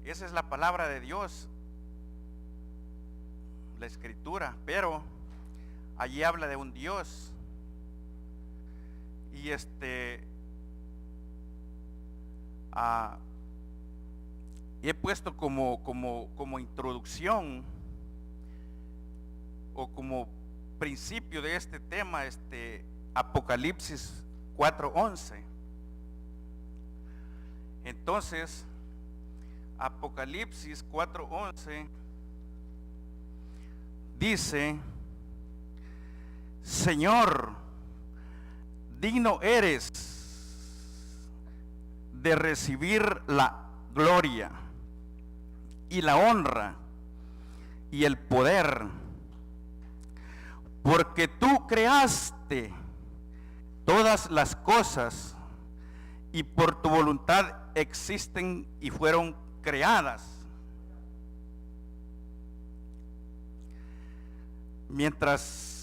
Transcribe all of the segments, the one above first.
Esa es la palabra de Dios, la escritura, pero allí habla de un Dios. Y he puesto como introducción o como principio de este tema, Apocalipsis 4:11. Entonces, Apocalipsis 4:11 dice: Señor, digno eres de recibir la gloria y la honra y el poder, porque tú creaste todas las cosas y por tu voluntad existen y fueron creadas. Mientras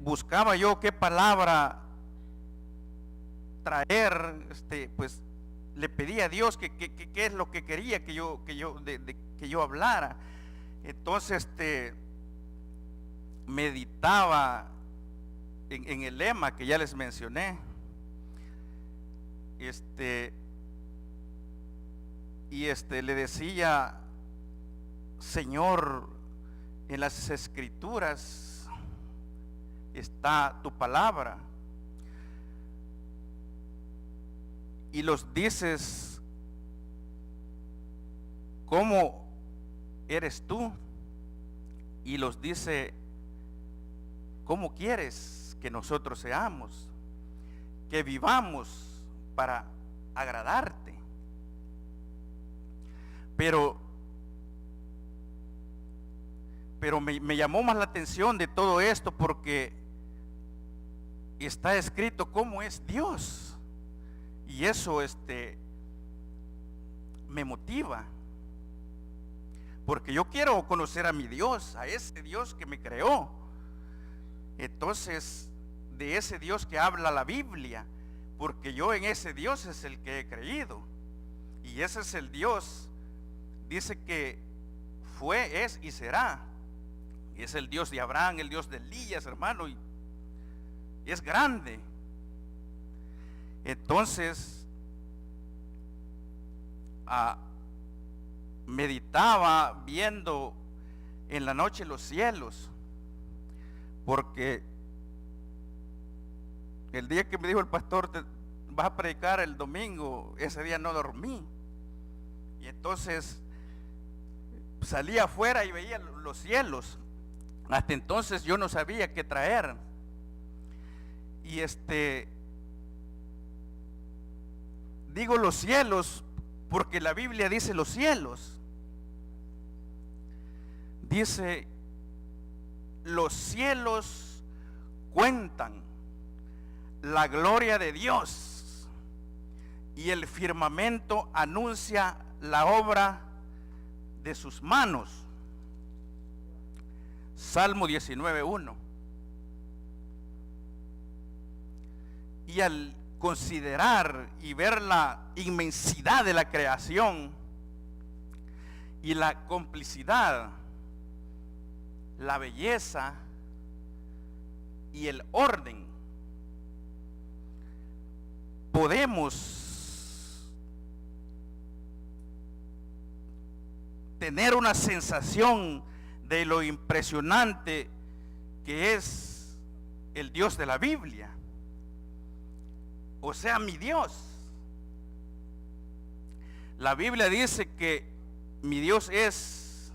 buscaba yo qué palabra traer, pues le pedí a Dios que es lo que quería que yo hablara. Entonces meditaba en el lema que ya les mencioné, le decía: Señor, en las escrituras está tu palabra y los dices cómo eres tú, y los dice cómo quieres que nosotros seamos, que vivamos para agradarte. Pero me llamó más la atención de todo esto porque está escrito cómo es Dios, y eso me motiva, porque yo quiero conocer a mi Dios, a ese Dios que me creó. Entonces, de ese Dios que habla la Biblia, porque yo en ese Dios es el que he creído, y ese es el Dios, dice que fue, es y será. Es el Dios de Abraham, el Dios de Elías, hermano, y es grande. Entonces meditaba viendo en la noche los cielos, porque el día que me dijo el pastor: vas a predicar el domingo, ese día no dormí, y entonces salí afuera y veía los cielos. Hasta entonces yo no sabía qué traer, y digo los cielos porque la Biblia dice los cielos. Dice: los cielos cuentan la gloria de Dios y el firmamento anuncia la obra de sus manos. Salmo 19:1. Y al considerar y ver la inmensidad de la creación y la complicidad, la belleza y el orden, podemos tener una sensación de lo impresionante que es el Dios de la Biblia, o sea, mi Dios. La Biblia dice que mi Dios es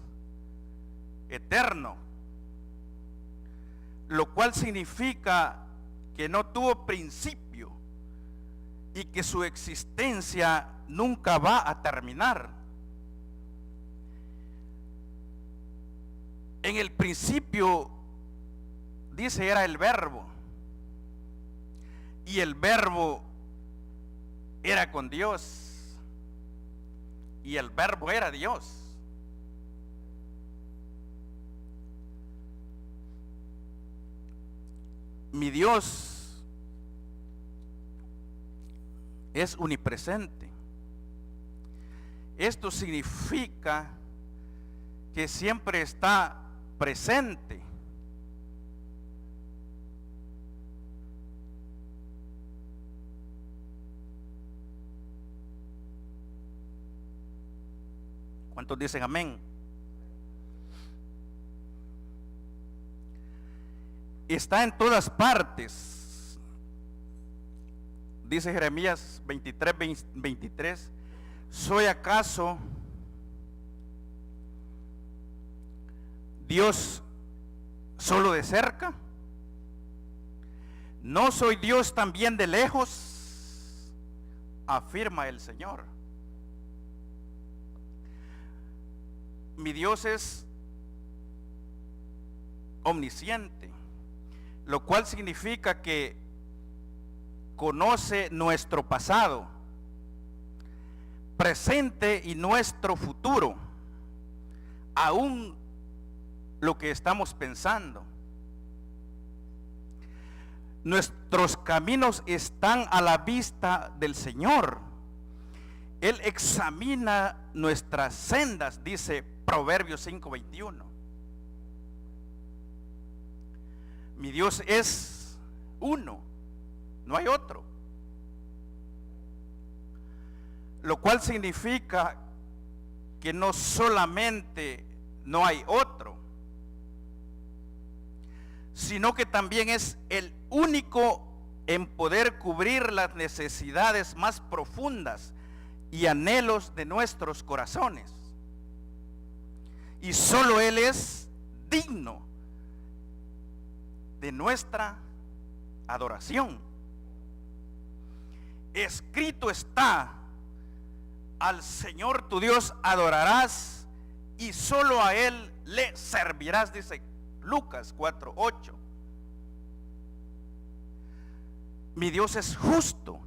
eterno, lo cual significa que no tuvo principio y que su existencia nunca va a terminar. En el principio, dice, era el Verbo, y el Verbo era con Dios, y el Verbo era Dios. Mi Dios es omnipresente, Esto significa que siempre está presente. ¿Cuántos dicen amén? Está en todas partes. Dice Jeremías 23, ¿soy acaso Dios solo de cerca? ¿No soy Dios también de lejos? Afirma el Señor. Mi Dios es omnisciente, lo cual significa que conoce nuestro pasado, presente y nuestro futuro, aún lo que estamos pensando. Nuestros caminos están a la vista del Señor. Él examina nuestras sendas, dice Proverbios 5:21. Mi Dios es uno, no hay otro. Lo cual significa que no solamente no hay otro, sino que también es el único en poder cubrir las necesidades más profundas y anhelos de nuestros corazones. Y solo Él es digno de nuestra adoración. Escrito está: al Señor tu Dios adorarás y solo a Él le servirás, dice Lucas 4:8. Mi Dios es justo,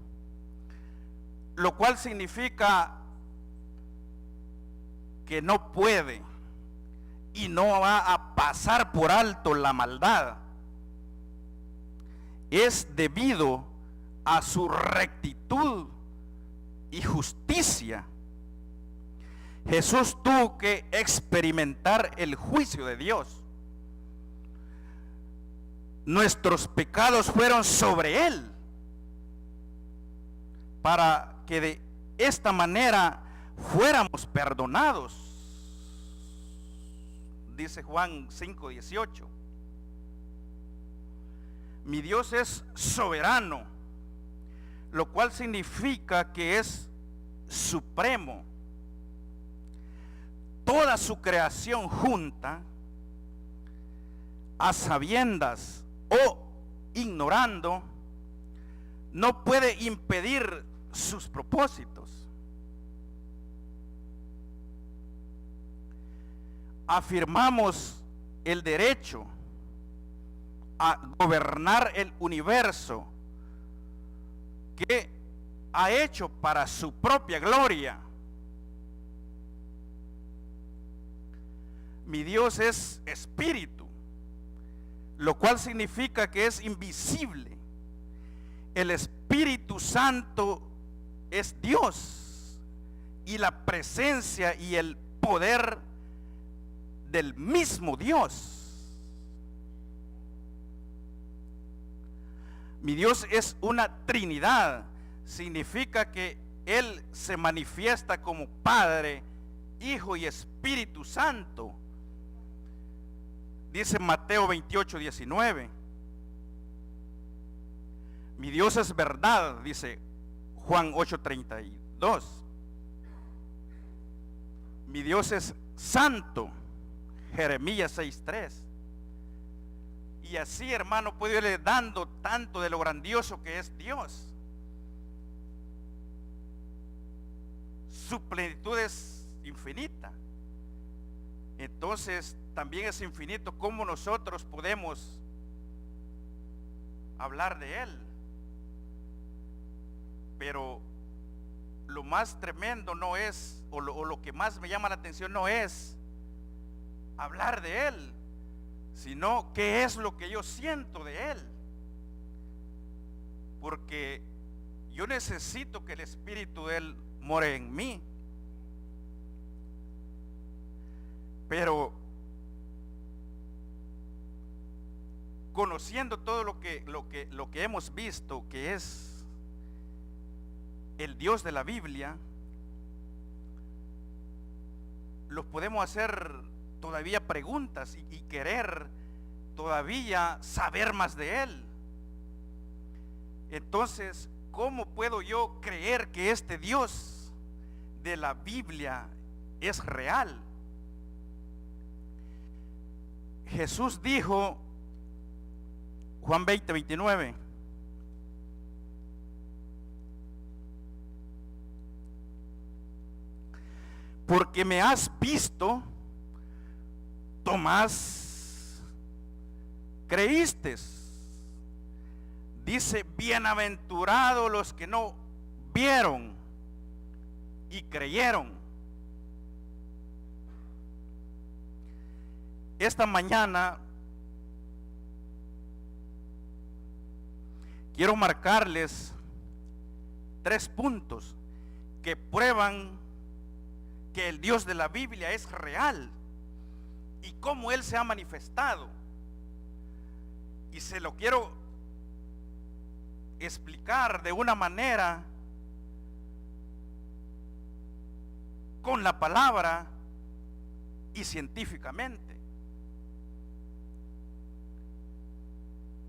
lo cual significa que no puede y no va a pasar por alto la maldad. Es debido a su rectitud y justicia. Jesús tuvo que experimentar el juicio de Dios. Nuestros pecados fueron sobre Él, para que de esta manera fuéramos perdonados. Dice Juan 5:18. Mi Dios es soberano, lo cual significa que es supremo. Toda su creación junta, a sabiendas o ignorando, no puede impedir sus propósitos. Afirmamos el derecho a gobernar el universo que ha hecho para su propia gloria. Mi Dios es espíritu, lo cual significa que es invisible. El Espíritu Santo es Dios y la presencia y el poder del mismo Dios. Mi Dios es una Trinidad, significa que Él se manifiesta como Padre, Hijo y Espíritu Santo. Dice Mateo 28:19. Mi Dios es verdad, dice Juan 8:32. Mi Dios es santo, Jeremías 6:3. Y así, hermano, puedo irle dando tanto de lo grandioso que es Dios. Su plenitud es infinita. Entonces, también es infinito cómo nosotros podemos hablar de Él. Pero lo más tremendo no es, o lo que más me llama la atención no es hablar de Él, sino qué es lo que yo siento de Él. Porque yo necesito que el Espíritu de Él more en mí. Pero conociendo todo lo que hemos visto, que es el Dios de la Biblia, los podemos hacer todavía preguntas y querer todavía saber más de Él. Entonces, ¿cómo puedo yo creer que este Dios de la Biblia es real? Jesús dijo, Juan 20, 29, porque me has visto, Tomás, creíste. Dice, bienaventurados los que no vieron y creyeron. Esta mañana quiero marcarles 3 puntos que prueban que el Dios de la Biblia es real y cómo Él se ha manifestado. Y se lo quiero explicar de una manera con la palabra y científicamente.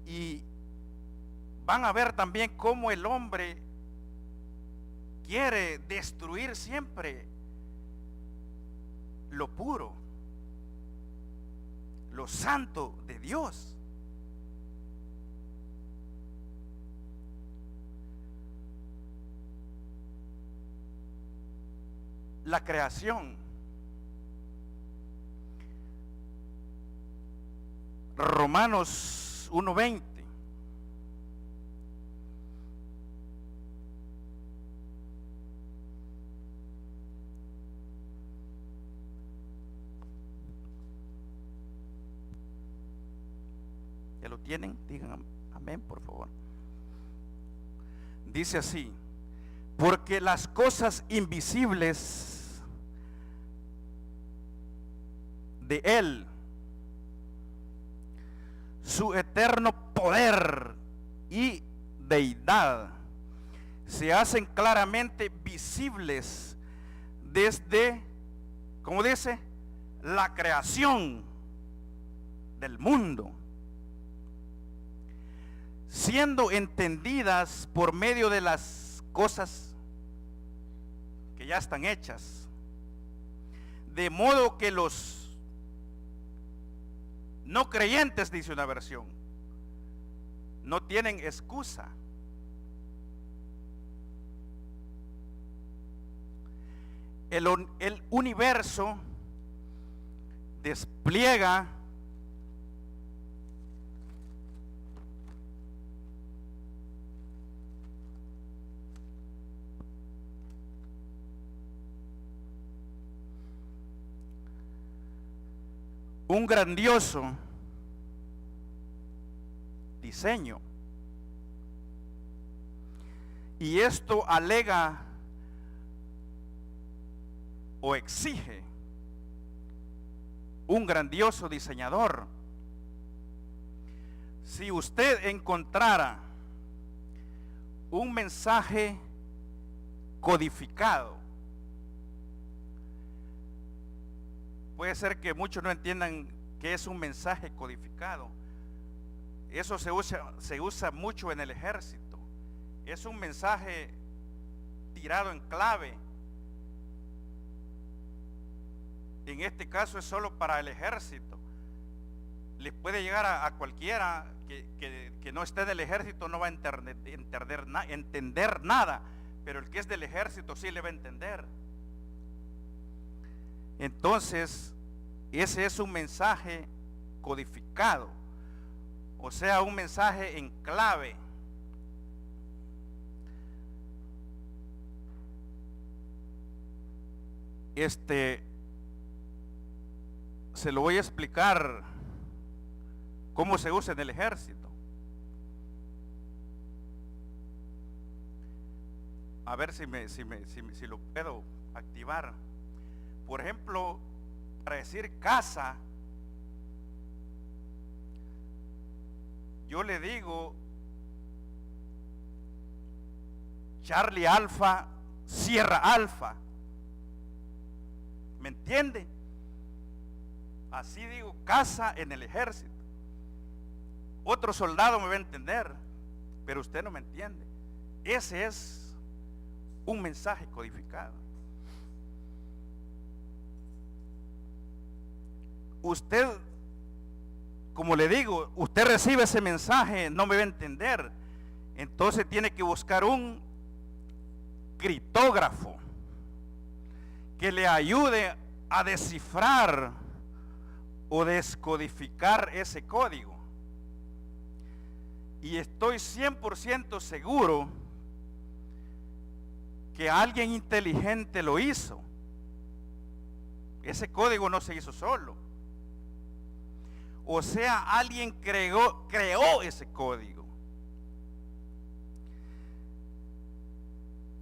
Y van a ver también cómo el hombre quiere destruir siempre lo puro, lo santo de Dios. La creación. Romanos 1:20. ¿Ya lo tienen? Digan amén, por favor. Dice así: porque las cosas invisibles de Él, su eterno poder y deidad, se hacen claramente visibles desde, ¿cómo dice?, la creación del mundo, siendo entendidas por medio de las cosas que ya están hechas, de modo que los no creyentes, dice una versión, no tienen excusa. El universo despliega un grandioso diseño, y esto alega o exige un grandioso diseñador. Si usted encontrara un mensaje codificado, puede ser que muchos no entiendan qué es un mensaje codificado. Eso se usa mucho en el ejército. Es un mensaje tirado en clave. En este caso es solo para el ejército. Les puede llegar a cualquiera que no esté del ejército, no va a entender nada, pero el que es del ejército sí le va a entender. Entonces, ese es un mensaje codificado, o sea, un mensaje en clave. Se lo voy a explicar cómo se usa en el ejército. A ver si lo puedo activar. Por ejemplo, Para decir casa, yo le digo Charlie Alfa, Sierra Alfa. ¿Me entiende? Así digo casa en el ejército. Otro soldado me va a entender, pero usted no me entiende. Ese es un mensaje codificado. Usted, como le digo, usted recibe ese mensaje, no me va a entender. Entonces tiene que buscar un criptógrafo que le ayude a descifrar o descodificar ese código. Y estoy 100% seguro que alguien inteligente lo hizo. Ese código no se hizo solo. O sea, alguien creó ese código.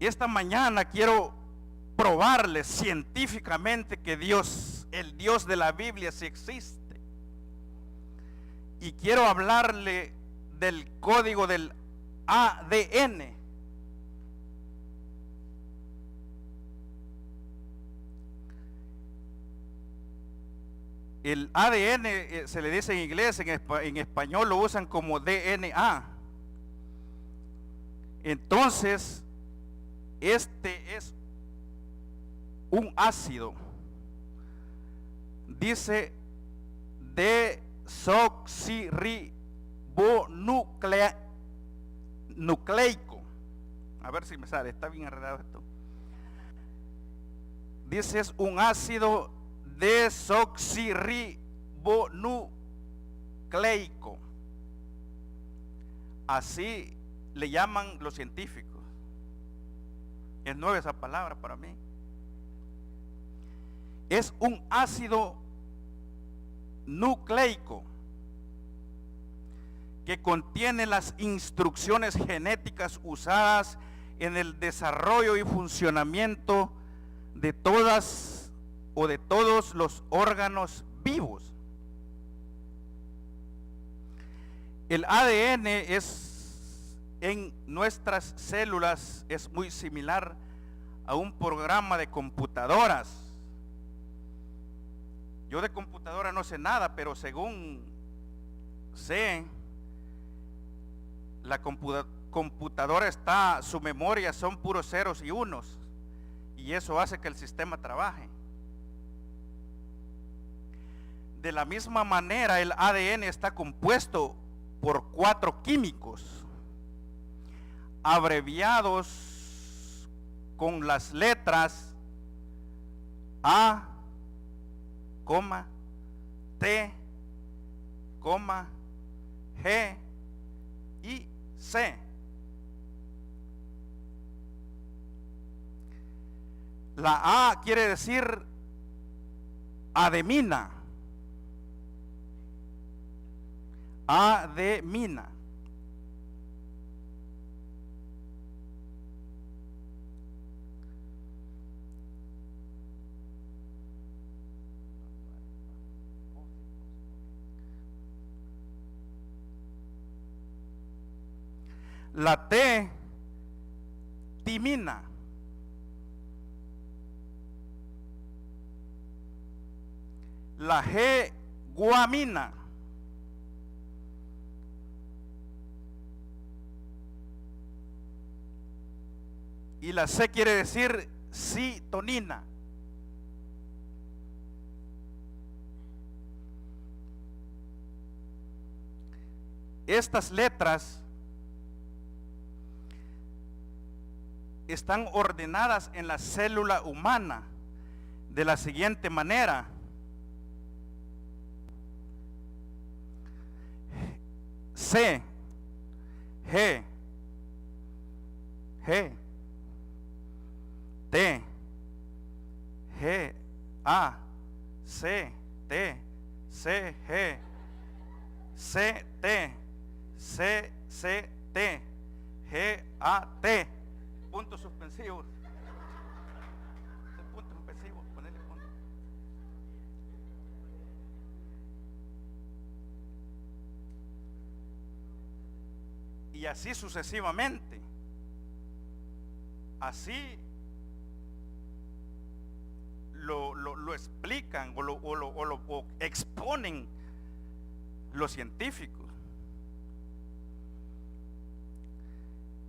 Y esta mañana quiero probarles científicamente que Dios, el Dios de la Biblia, sí existe. Y quiero hablarle del código del ADN. El ADN se le dice en inglés, en español lo usan como DNA. Entonces, este es un ácido. Dice desoxirribonucleico. A ver si me sale, está bien enredado esto. Dice es un ácido desoxirribonucleico. Así le llaman los científicos. Es nueva esa palabra para mí. Es un ácido nucleico que contiene las instrucciones genéticas usadas en el desarrollo y funcionamiento de todas o de todos los órganos vivos. El ADN en nuestras células es muy similar a un programa de computadoras. Yo de computadora no sé nada, pero según sé, la computadora está, su memoria son puros ceros y unos, y eso hace que el sistema trabaje. De la misma manera, el ADN está compuesto por 4 químicos abreviados con las letras A, T, G y C. La A quiere decir ademina. Ademina. La T, timina. La G, guamina. Y la C quiere decir citonina. Estas letras están ordenadas en la célula humana de la siguiente manera: C, G, T, G, A, C, T, C, G, C, T, C, C, T, G, A, T. Puntos suspensivos. Puntos suspensivos, ponele punto. y así sucesivamente. Así lo explican o exponen los científicos.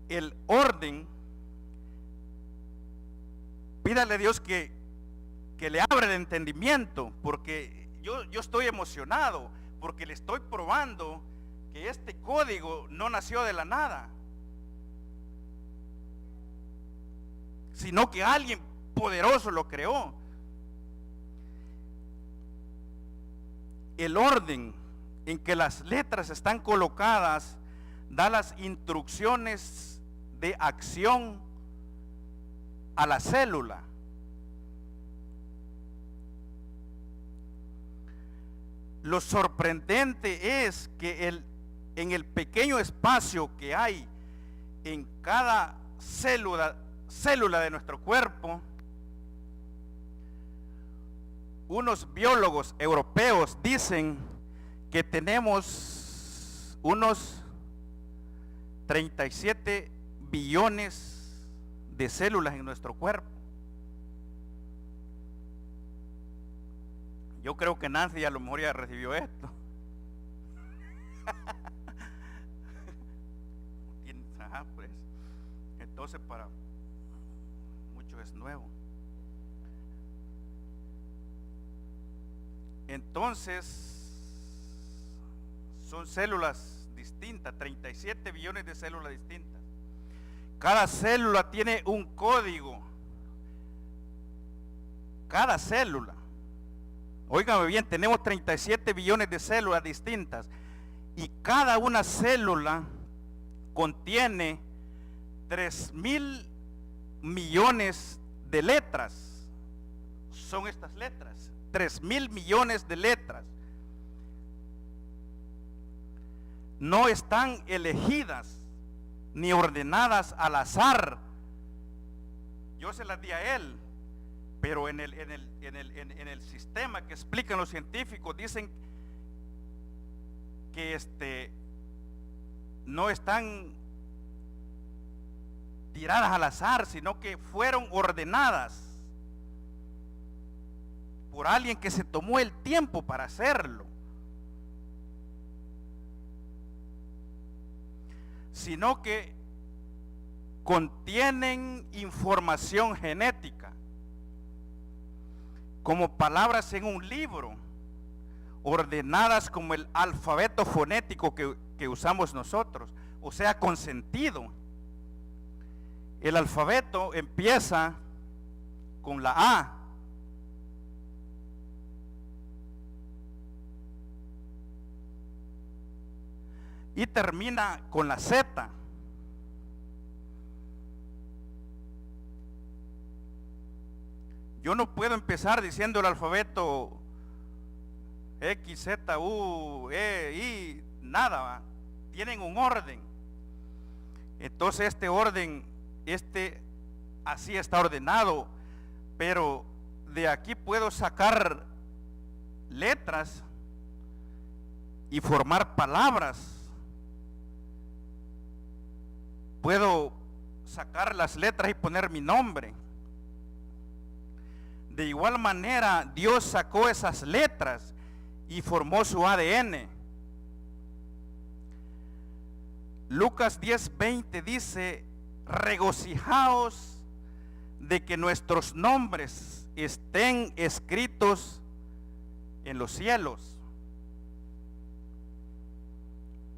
El orden, pídale a Dios que le abra el entendimiento, porque yo estoy emocionado, porque le estoy probando que este código no nació de la nada, sino que alguien poderoso lo creó. El orden en que las letras están colocadas da las instrucciones de acción a la célula. Lo sorprendente es que en el pequeño espacio que hay en cada célula de nuestro cuerpo, unos biólogos europeos dicen que tenemos unos 37 billones de células en nuestro cuerpo. Yo creo que Nancy a lo mejor ya recibió esto. Ajá, pues. Entonces para muchos es nuevo. Entonces son células distintas, 37 billones de células distintas. Cada célula tiene un código. Cada célula. Óigame bien, tenemos 37 billones de células distintas y cada una célula contiene 3,000 millones de letras. Son estas letras, 3,000 millones de letras. No están elegidas ni ordenadas al azar. Yo se las di a él. Pero en el sistema que explican los científicos dicen que no están tiradas al azar, sino que fueron ordenadas por alguien que se tomó el tiempo para hacerlo. Sino que contienen información genética como palabras en un libro, ordenadas como el alfabeto fonético que usamos nosotros, o sea, con sentido. El alfabeto empieza con la A, y termina con la Z. Yo no puedo empezar diciendo el alfabeto X, Z, U, E, I, nada, ¿va? Tienen un orden. Entonces este orden, así está ordenado, pero de aquí puedo sacar letras y formar palabras. Puedo sacar las letras y poner mi nombre. De igual manera, Dios sacó esas letras y formó su ADN. Lucas 10:20 dice: regocijaos de que nuestros nombres estén escritos en los cielos.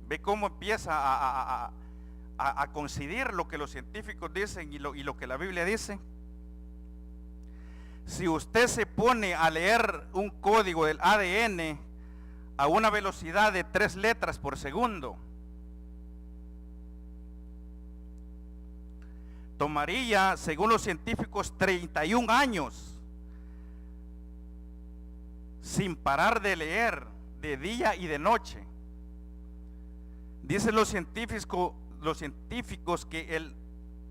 Ve cómo empieza a coincidir lo que los científicos dicen y lo que la Biblia dice. Si usted se pone a leer un código del ADN a una velocidad de 3 letras por segundo, tomaría, según los científicos, 31 años sin parar de leer de día y de noche. Dicen los científicos que el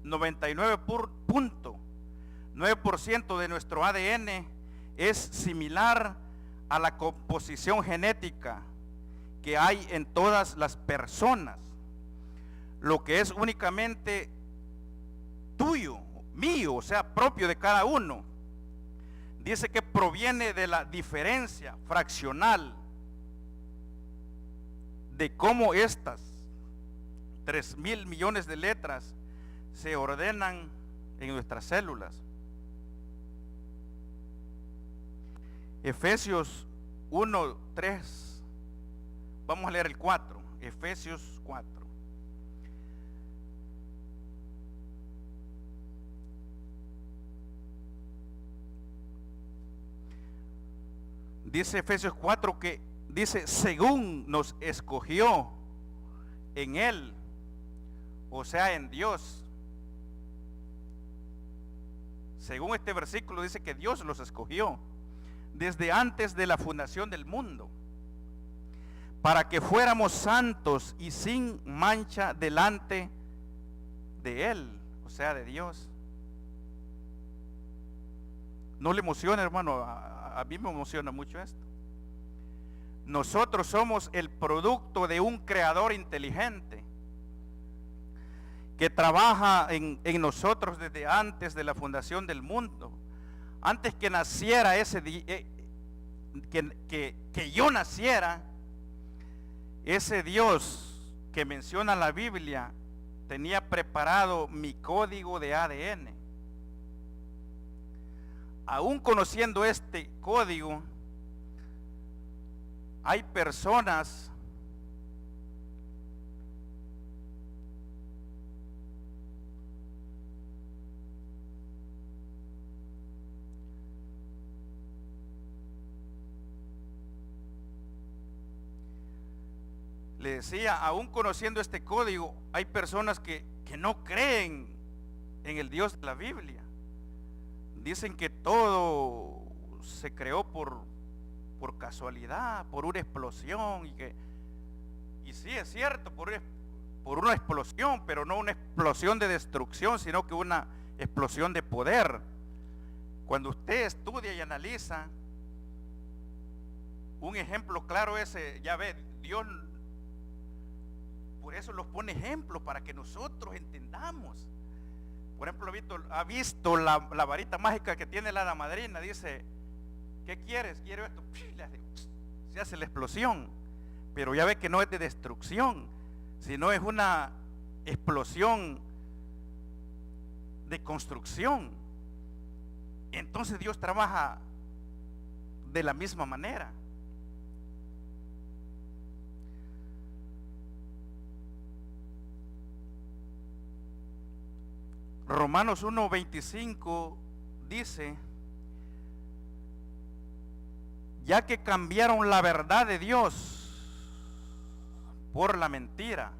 99.9% de nuestro ADN es similar a la composición genética que hay en todas las personas. lo que es únicamente tuyo, mío, o sea, propio de cada uno. Dice que proviene de la diferencia fraccional de cómo estas 3,000 millones de letras se ordenan en nuestras células. Efesios 1:3. Vamos a leer el 4. Efesios 4. Dice Efesios 4 que dice, según nos escogió en Él, o sea, en Dios. Según este versículo dice que Dios los escogió desde antes de la fundación del mundo, para que fuéramos santos y sin mancha delante de Él, o sea, de Dios. ¿No le emociona, hermano? A mí me emociona mucho esto. Nosotros somos el producto de un creador inteligente que trabaja en nosotros desde antes de la fundación del mundo. Antes que naciera que yo naciera, ese Dios que menciona la Biblia tenía preparado mi código de ADN. Aún conociendo este código, hay personas le decía, aún conociendo este código, hay personas que no creen en el Dios de la Biblia. Dicen que todo se creó por casualidad, por una explosión, y sí es cierto, por una explosión, pero no una explosión de destrucción, sino que una explosión de poder. Cuando usted estudia y analiza, un ejemplo claro es, ya ve, Dios por eso los pone ejemplos, para que nosotros entendamos. Por ejemplo, ha visto la varita mágica que tiene la hada madrina. Dice, ¿qué quieres? Quiero esto. Se hace la explosión. Pero ya ve que no es de destrucción, sino es una explosión de construcción. Entonces Dios trabaja de la misma manera. Romanos 1:25 dice, ya que cambiaron la verdad de Dios por la mentira,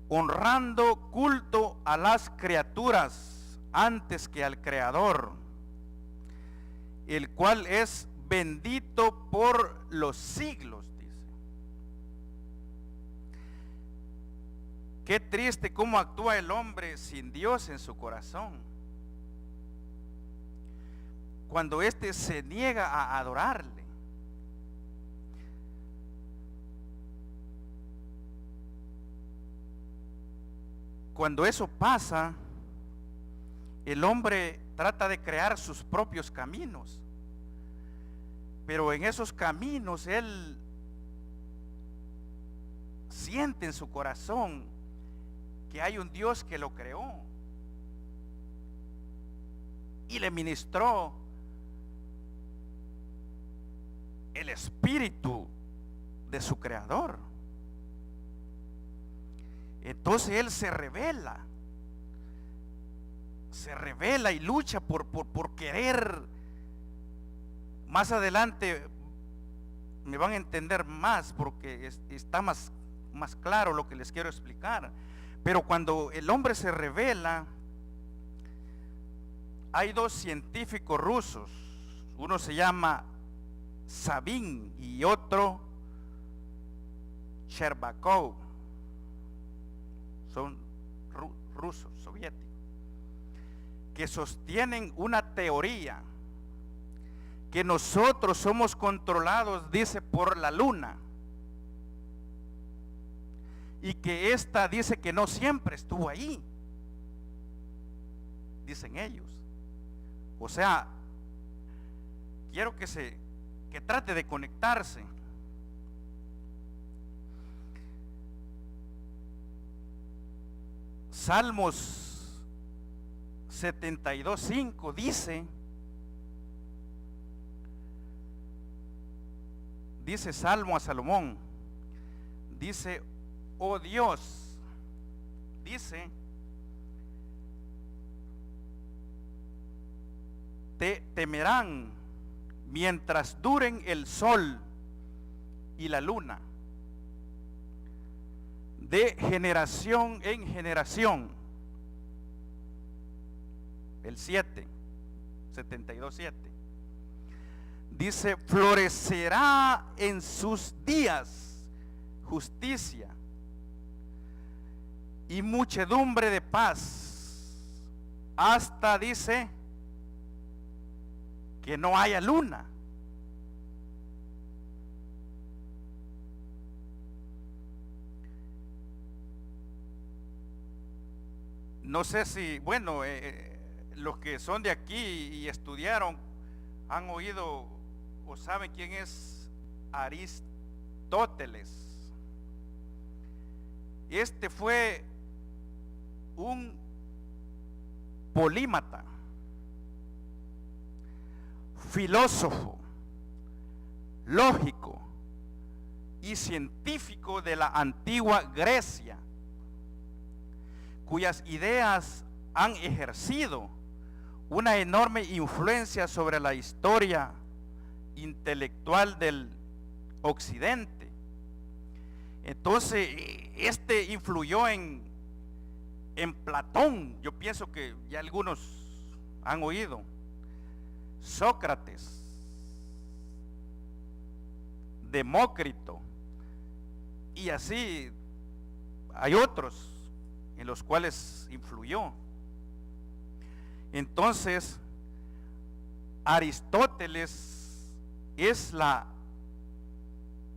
honrando culto a las criaturas antes que al Creador, el cual es bendito por los siglos. Qué triste cómo actúa el hombre sin Dios en su corazón, cuando éste se niega a adorarle. Cuando eso pasa, el hombre trata de crear sus propios caminos, pero en esos caminos él siente en su corazón que hay un Dios que lo creó y le ministró el espíritu de su creador. Entonces él se revela y lucha por querer. Más adelante me van a entender más, porque está más claro lo que les quiero explicar. Pero cuando el hombre se revela, hay dos científicos rusos, uno se llama Sabin y otro Sherbakov, son rusos, soviéticos, que sostienen una teoría que nosotros somos controlados, dice, por la luna, y que esta dice que no siempre estuvo ahí, dicen ellos. O sea, quiero que trate de conectarse. Salmos 72:5 dice Salmo a Salomón, dice: oh Dios, dice, te temerán mientras duren el sol y la luna, de generación en generación. El 72:7 dice: florecerá en sus días justicia y muchedumbre de paz, hasta, dice, que no haya luna. No sé si, bueno, los que son de aquí y estudiaron han oído o saben quién es Aristóteles. Este fue un polímata, filósofo, lógico y científico de la antigua Grecia, cuyas ideas han ejercido una enorme influencia sobre la historia intelectual del occidente. Entonces, este influyó en Platón. Yo pienso que ya algunos han oído. Sócrates, Demócrito, y así hay otros en los cuales influyó. Entonces, Aristóteles es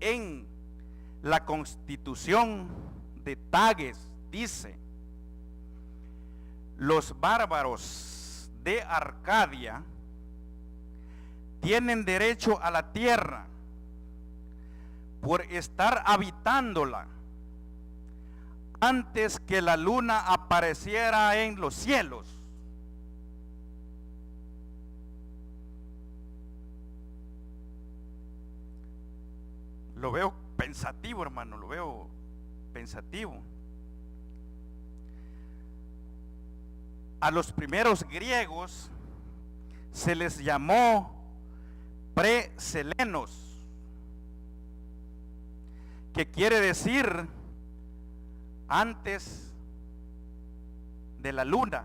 en la Constitución de Tages dice: los bárbaros de Arcadia tienen derecho a la tierra por estar habitándola antes que la luna apareciera en los cielos. Lo veo pensativo, hermano, lo veo pensativo. A los primeros griegos se les llamó preselenos, que quiere decir antes de la luna.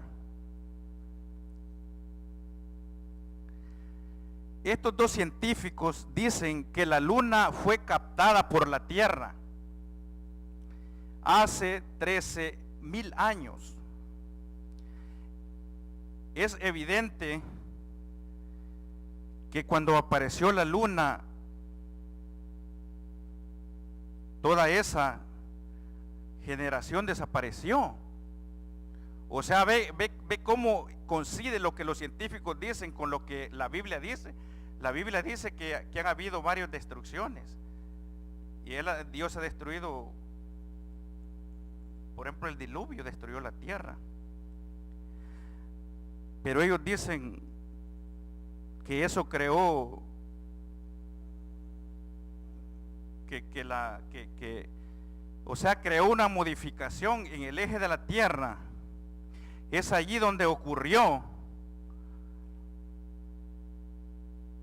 Estos dos científicos dicen que la luna fue captada por la Tierra hace 13,000 años. Es evidente que cuando apareció la luna, toda esa generación desapareció. O sea, ve cómo coincide lo que los científicos dicen con lo que la Biblia dice. La Biblia dice que han habido varias destrucciones y Dios ha destruido, por ejemplo, el diluvio destruyó la tierra. Pero ellos dicen que eso creó o sea, creó una modificación en el eje de la tierra. Es allí donde ocurrió.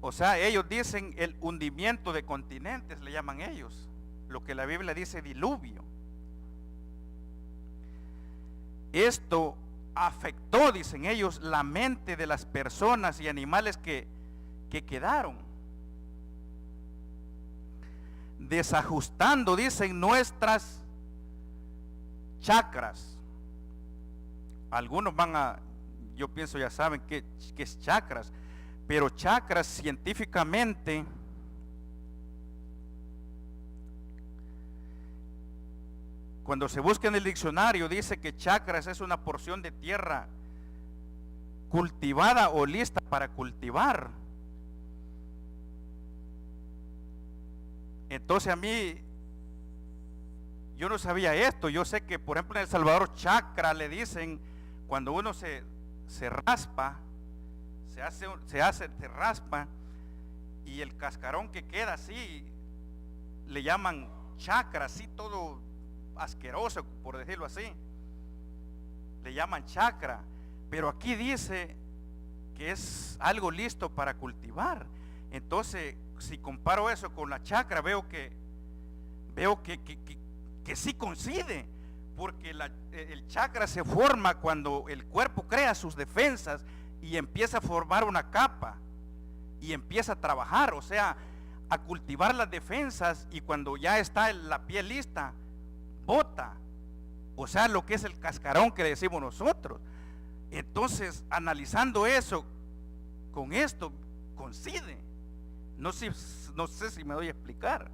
O sea, ellos dicen el hundimiento de continentes, le llaman ellos, lo que la Biblia dice diluvio. Esto afectó, dicen ellos, la mente de las personas y animales que quedaron, desajustando, dicen, nuestras chakras. Algunos yo pienso ya saben qué es chakras, pero chakras Cuando se busca en el diccionario dice que chacras es una porción de tierra cultivada o lista para cultivar. Entonces a mí, yo no sabía esto. Yo sé que por ejemplo en El Salvador chacra le dicen cuando uno se raspa, se raspa y el cascarón que queda así le llaman chacra, así todo asqueroso, por decirlo así, le llaman chacra. Pero aquí dice que es algo listo para cultivar. Entonces si comparo eso con la chacra, veo que sí coincide, porque el chakra se forma cuando el cuerpo crea sus defensas y empieza a formar una capa y empieza a trabajar, o sea, a cultivar las defensas, y cuando ya está la piel lista, bota, o sea, lo que es el cascarón que decimos nosotros. Entonces, analizando eso con esto, coincide. No sé si me doy a explicar.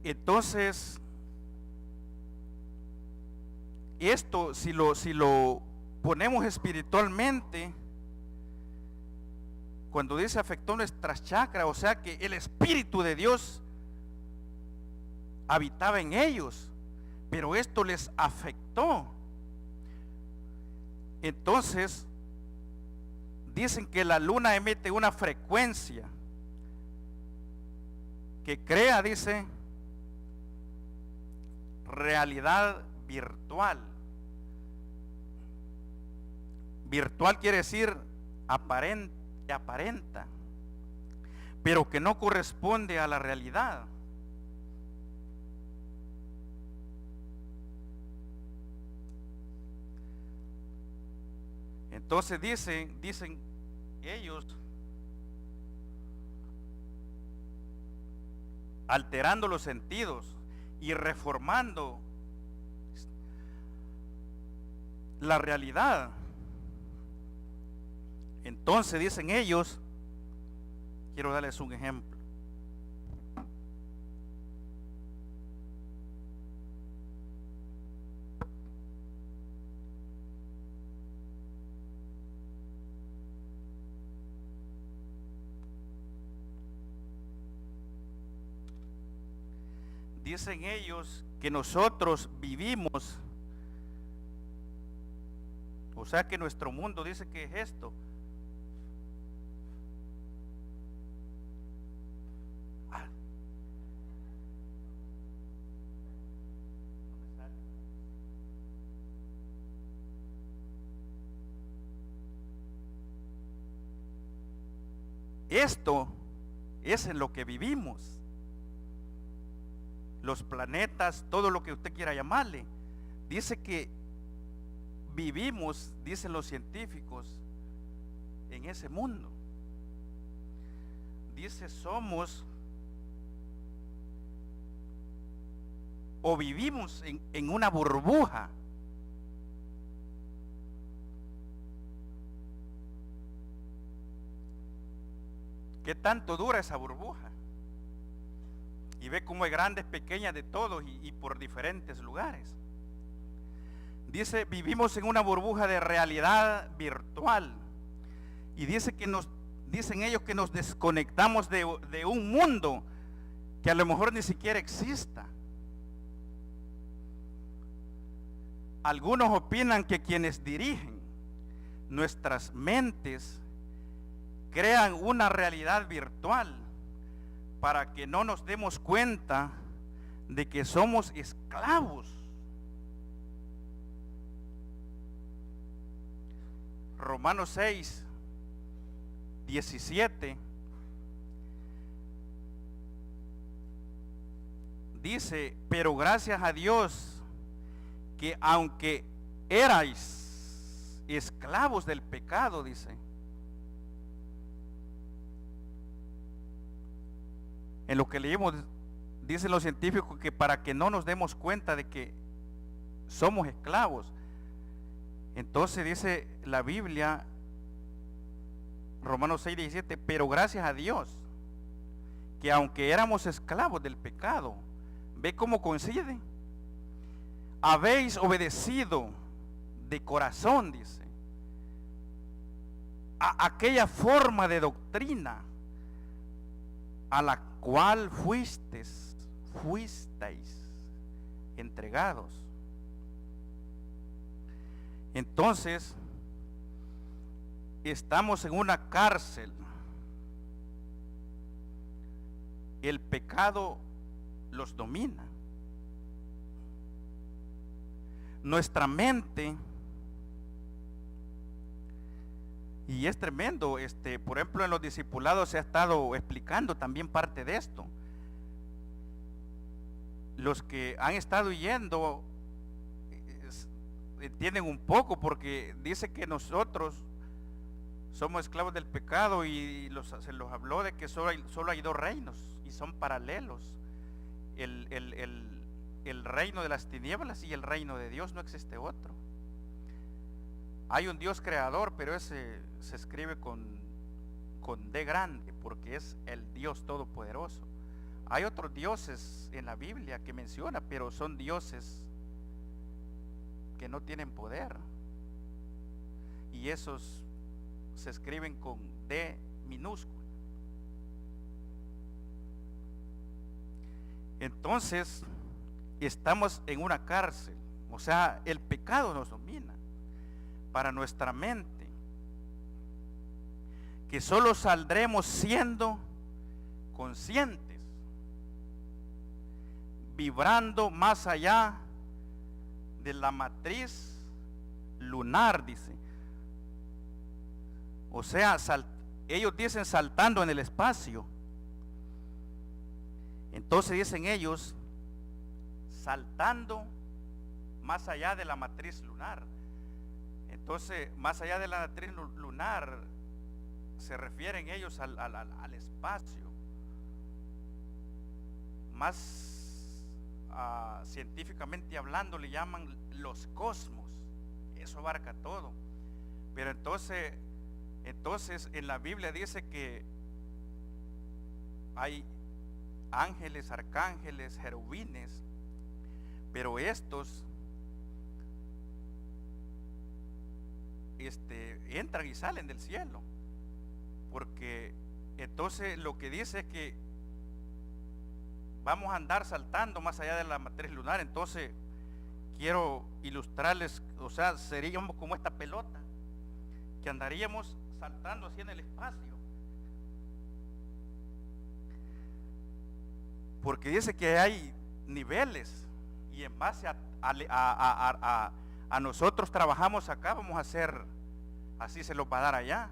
Entonces, esto si lo ponemos espiritualmente, cuando dice afectó nuestras chakras, o sea que el Espíritu de Dios habitaba en ellos, pero esto les afectó. Entonces, dicen que la luna emite una frecuencia que crea, dice, realidad virtual. Virtual quiere decir aparenta, pero que no corresponde a la realidad. Entonces dicen ellos, alterando los sentidos y reformando la realidad. Entonces dicen ellos, quiero darles un ejemplo. Dicen ellos que nosotros vivimos, o sea que nuestro mundo dice que es esto. Esto es en lo que vivimos. Los planetas, todo lo que usted quiera llamarle. Dice que vivimos, dicen los científicos, en ese mundo. Dice, somos o vivimos en una burbuja. ¿Qué tanto dura esa burbuja? Y ve cómo hay grandes, pequeñas, de todos y por diferentes lugares. Dice, vivimos en una burbuja de realidad virtual. Y dice que dicen ellos que nos desconectamos de un mundo que a lo mejor ni siquiera exista. Algunos opinan que quienes dirigen nuestras mentes crean una realidad virtual para que no nos demos cuenta de que somos esclavos. Romanos 6, 17 dice, pero gracias a Dios que aunque erais esclavos del pecado, dice, en lo que leímos, dicen los científicos que para que no nos demos cuenta de que somos esclavos. Entonces dice la Biblia, Romanos 6, 17, pero gracias a Dios que aunque éramos esclavos del pecado, ve cómo coincide. Habéis obedecido de corazón, dice, a aquella forma de doctrina a la cual fuisteis entregados. Entonces, estamos en una cárcel. El pecado los domina. Nuestra mente, y es tremendo, por ejemplo, en los discipulados se ha estado explicando también parte de esto. Los que han estado yendo entienden un poco, porque dice que nosotros somos esclavos del pecado, y se los habló de que solo hay dos reinos, y son paralelos. El reino de las tinieblas y el reino de Dios, no existe otro. Hay un Dios creador, pero ese se escribe con D grande, porque es el Dios todopoderoso. Hay otros dioses en la Biblia que menciona, pero son dioses que no tienen poder, y esos se escriben con D minúscula. Entonces, estamos en una cárcel, o sea, el pecado nos domina. Para nuestra mente, que solo saldremos siendo conscientes, vibrando más allá de la matriz lunar, dice. O sea, ellos dicen saltando en el espacio. Entonces dicen ellos, saltando más allá de la matriz lunar. Entonces, más allá de la matriz lunar, se refieren ellos al espacio. Más científicamente hablando, le llaman los cosmos. Eso abarca todo. Pero entonces en la Biblia dice que hay ángeles, arcángeles, querubines, pero estos entran y salen del cielo, porque entonces lo que dice es que vamos a andar saltando más allá de la matriz lunar. Entonces quiero ilustrarles, o sea, seríamos como esta pelota que andaríamos saltando así en el espacio, porque dice que hay niveles, y en base a nosotros trabajamos acá, vamos a hacer así, se los va a dar allá.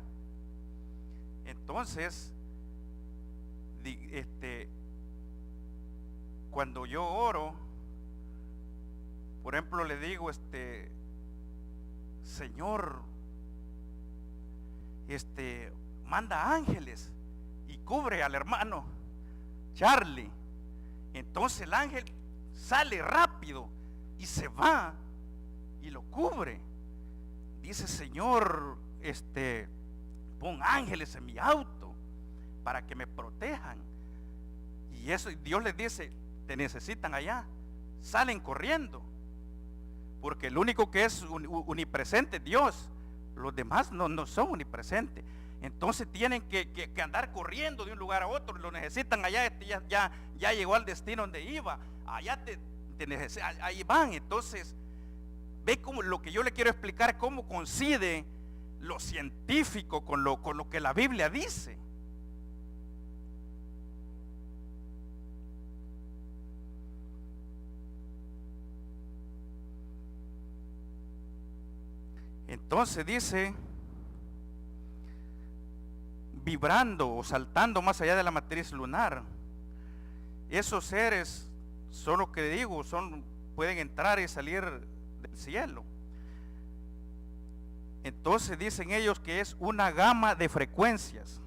Entonces, cuando yo oro, por ejemplo, le digo, Señor, manda ángeles y cubre al hermano Charlie. Entonces el ángel sale rápido y se va y lo cubre. Dice, Señor, pon ángeles en mi auto para que me protejan. Y eso, Dios les dice, te necesitan allá. Salen corriendo, porque el único que es omnipresente es Dios. Los demás no son omnipresentes. Entonces tienen que andar corriendo de un lugar a otro. Lo necesitan allá. Ya llegó al destino donde iba. Allá ahí van. Entonces ve como lo que yo le quiero explicar, cómo coincide lo científico con lo que la Biblia dice. Entonces dice, vibrando o saltando más allá de la matriz lunar. Esos seres son lo que digo, pueden entrar y salir del cielo. Entonces dicen ellos que es una gama de frecuencias.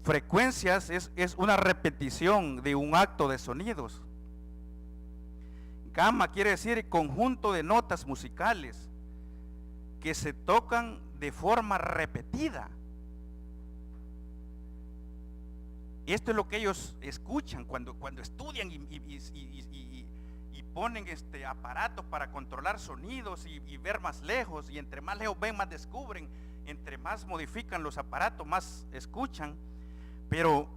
Frecuencias es una repetición de un acto de sonidos. Gama quiere decir conjunto de notas musicales que se tocan de forma repetida. Esto es lo que ellos escuchan cuando estudian y ponen aparatos para controlar sonidos y ver más lejos. Y entre más lejos ven, más descubren. Entre más modifican los aparatos, más escuchan. Pero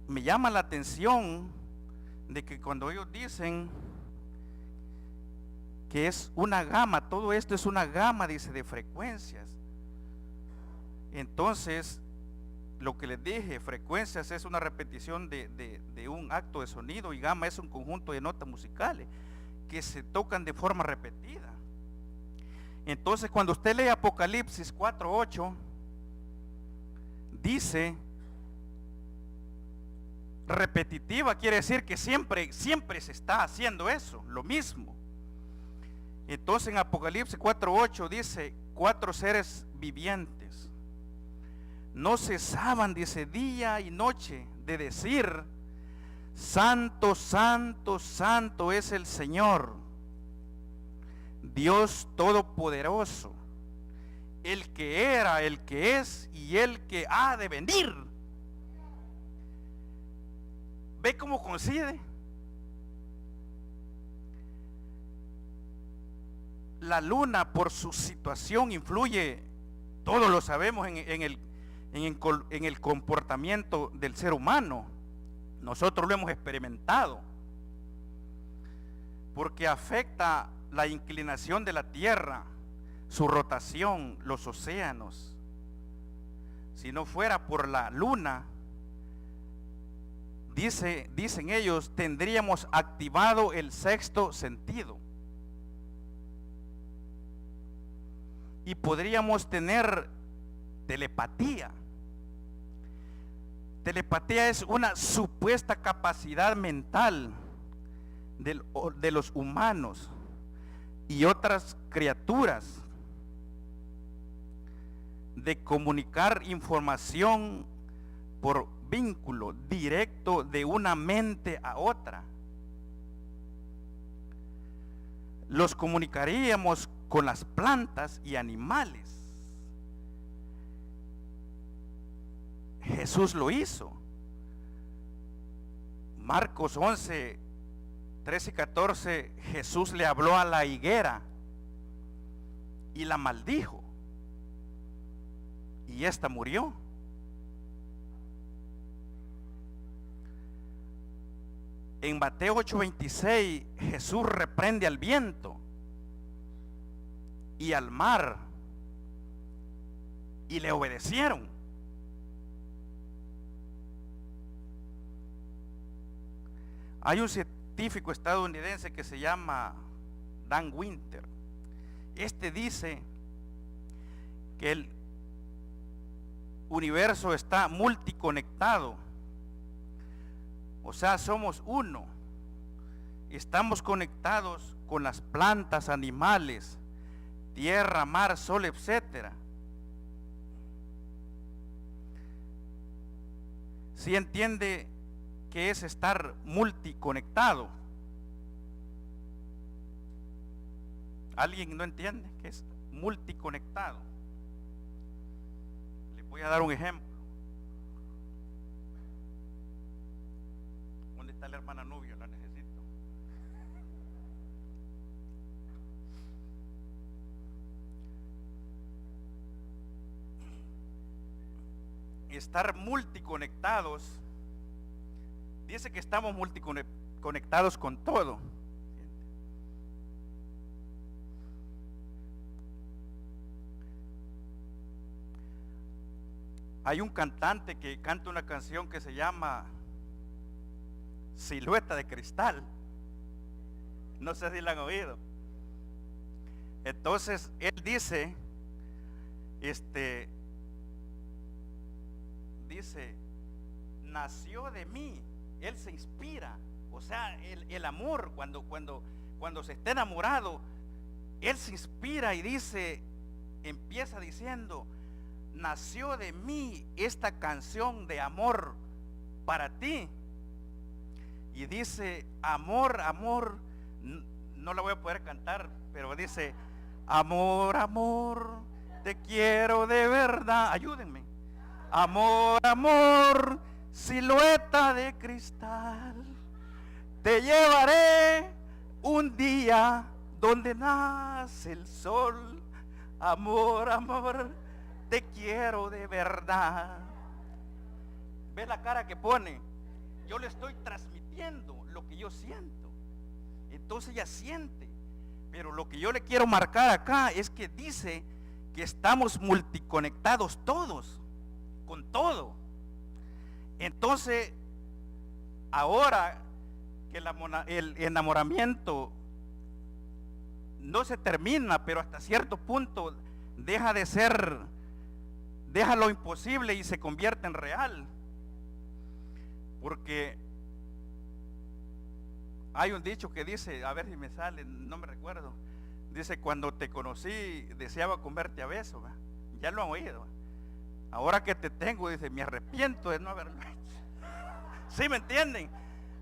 me llama la atención de que cuando ellos dicen que es una gama, todo esto es una gama, dice, de frecuencias. Entonces, lo que les dije, frecuencias es una repetición de un acto de sonido, y gama es un conjunto de notas musicales que se tocan de forma repetida. Entonces, cuando usted lee Apocalipsis 4:8, dice repetitiva, quiere decir que siempre se está haciendo eso, lo mismo. Entonces en Apocalipsis 4:8 dice: 4 seres vivientes no cesaban, dice, día y noche de decir: santo, santo, santo es el Señor, Dios Todopoderoso, el que era, el que es y el que ha de venir. ¿Ve cómo coincide? La luna, por su situación, influye, todos lo sabemos, en el comportamiento del ser humano. Nosotros lo hemos experimentado, porque afecta la inclinación de la tierra, su rotación, los océanos. Si no fuera por la luna, dicen ellos, tendríamos activado el sexto sentido y podríamos tener telepatía. Telepatía es una supuesta capacidad mental de los humanos y otras criaturas de comunicar información por vínculo directo de una mente a otra. Los comunicaríamos con las plantas y animales. Jesús lo hizo. Marcos 11, 13 y 14, Jesús le habló a la higuera y la maldijo, y ésta murió. En Mateo 8:26, Jesús reprende al viento y al mar, y le obedecieron. Hay un científico estadounidense que se llama Dan Winter. Este dice que el universo está multiconectado. O sea, somos uno. Estamos conectados con las plantas, animales, tierra, mar, sol, etcétera. ¿Sí entiende qué es estar multiconectado? ¿Alguien no entiende qué es multiconectado? Les voy a dar un ejemplo. ¿Dónde está la hermana Nubia? La necesito. Estar multiconectados, dice que estamos multiconectados con todo. Hay un cantante que canta una canción que se llama Silueta de Cristal. No sé si la han oído. Entonces él dice, nació de mí. Él se inspira, o sea, el amor, cuando se está enamorado, él se inspira y dice, empieza diciendo: nació de mí esta canción de amor para ti. Y dice: amor, amor, no la voy a poder cantar, pero dice: amor, amor, te quiero de verdad. Ayúdenme. Amor, amor, silueta de cristal, te llevaré un día donde nace el sol. Amor, amor, te quiero de verdad. ¿Ve la cara que pone? Yo le estoy transmitiendo lo que yo siento. Entonces ella siente. Pero lo que yo le quiero marcar acá es que dice que estamos multiconectados todos, con todo. Entonces, ahora que el enamoramiento no se termina, pero hasta cierto punto deja lo imposible y se convierte en real. Porque hay un dicho que dice, a ver si me sale, no me recuerdo, dice: cuando te conocí deseaba comerte a besos. Ya lo han oído. Ahora que te tengo, dice, me arrepiento de no haberlo hecho. ¿Sí me entienden?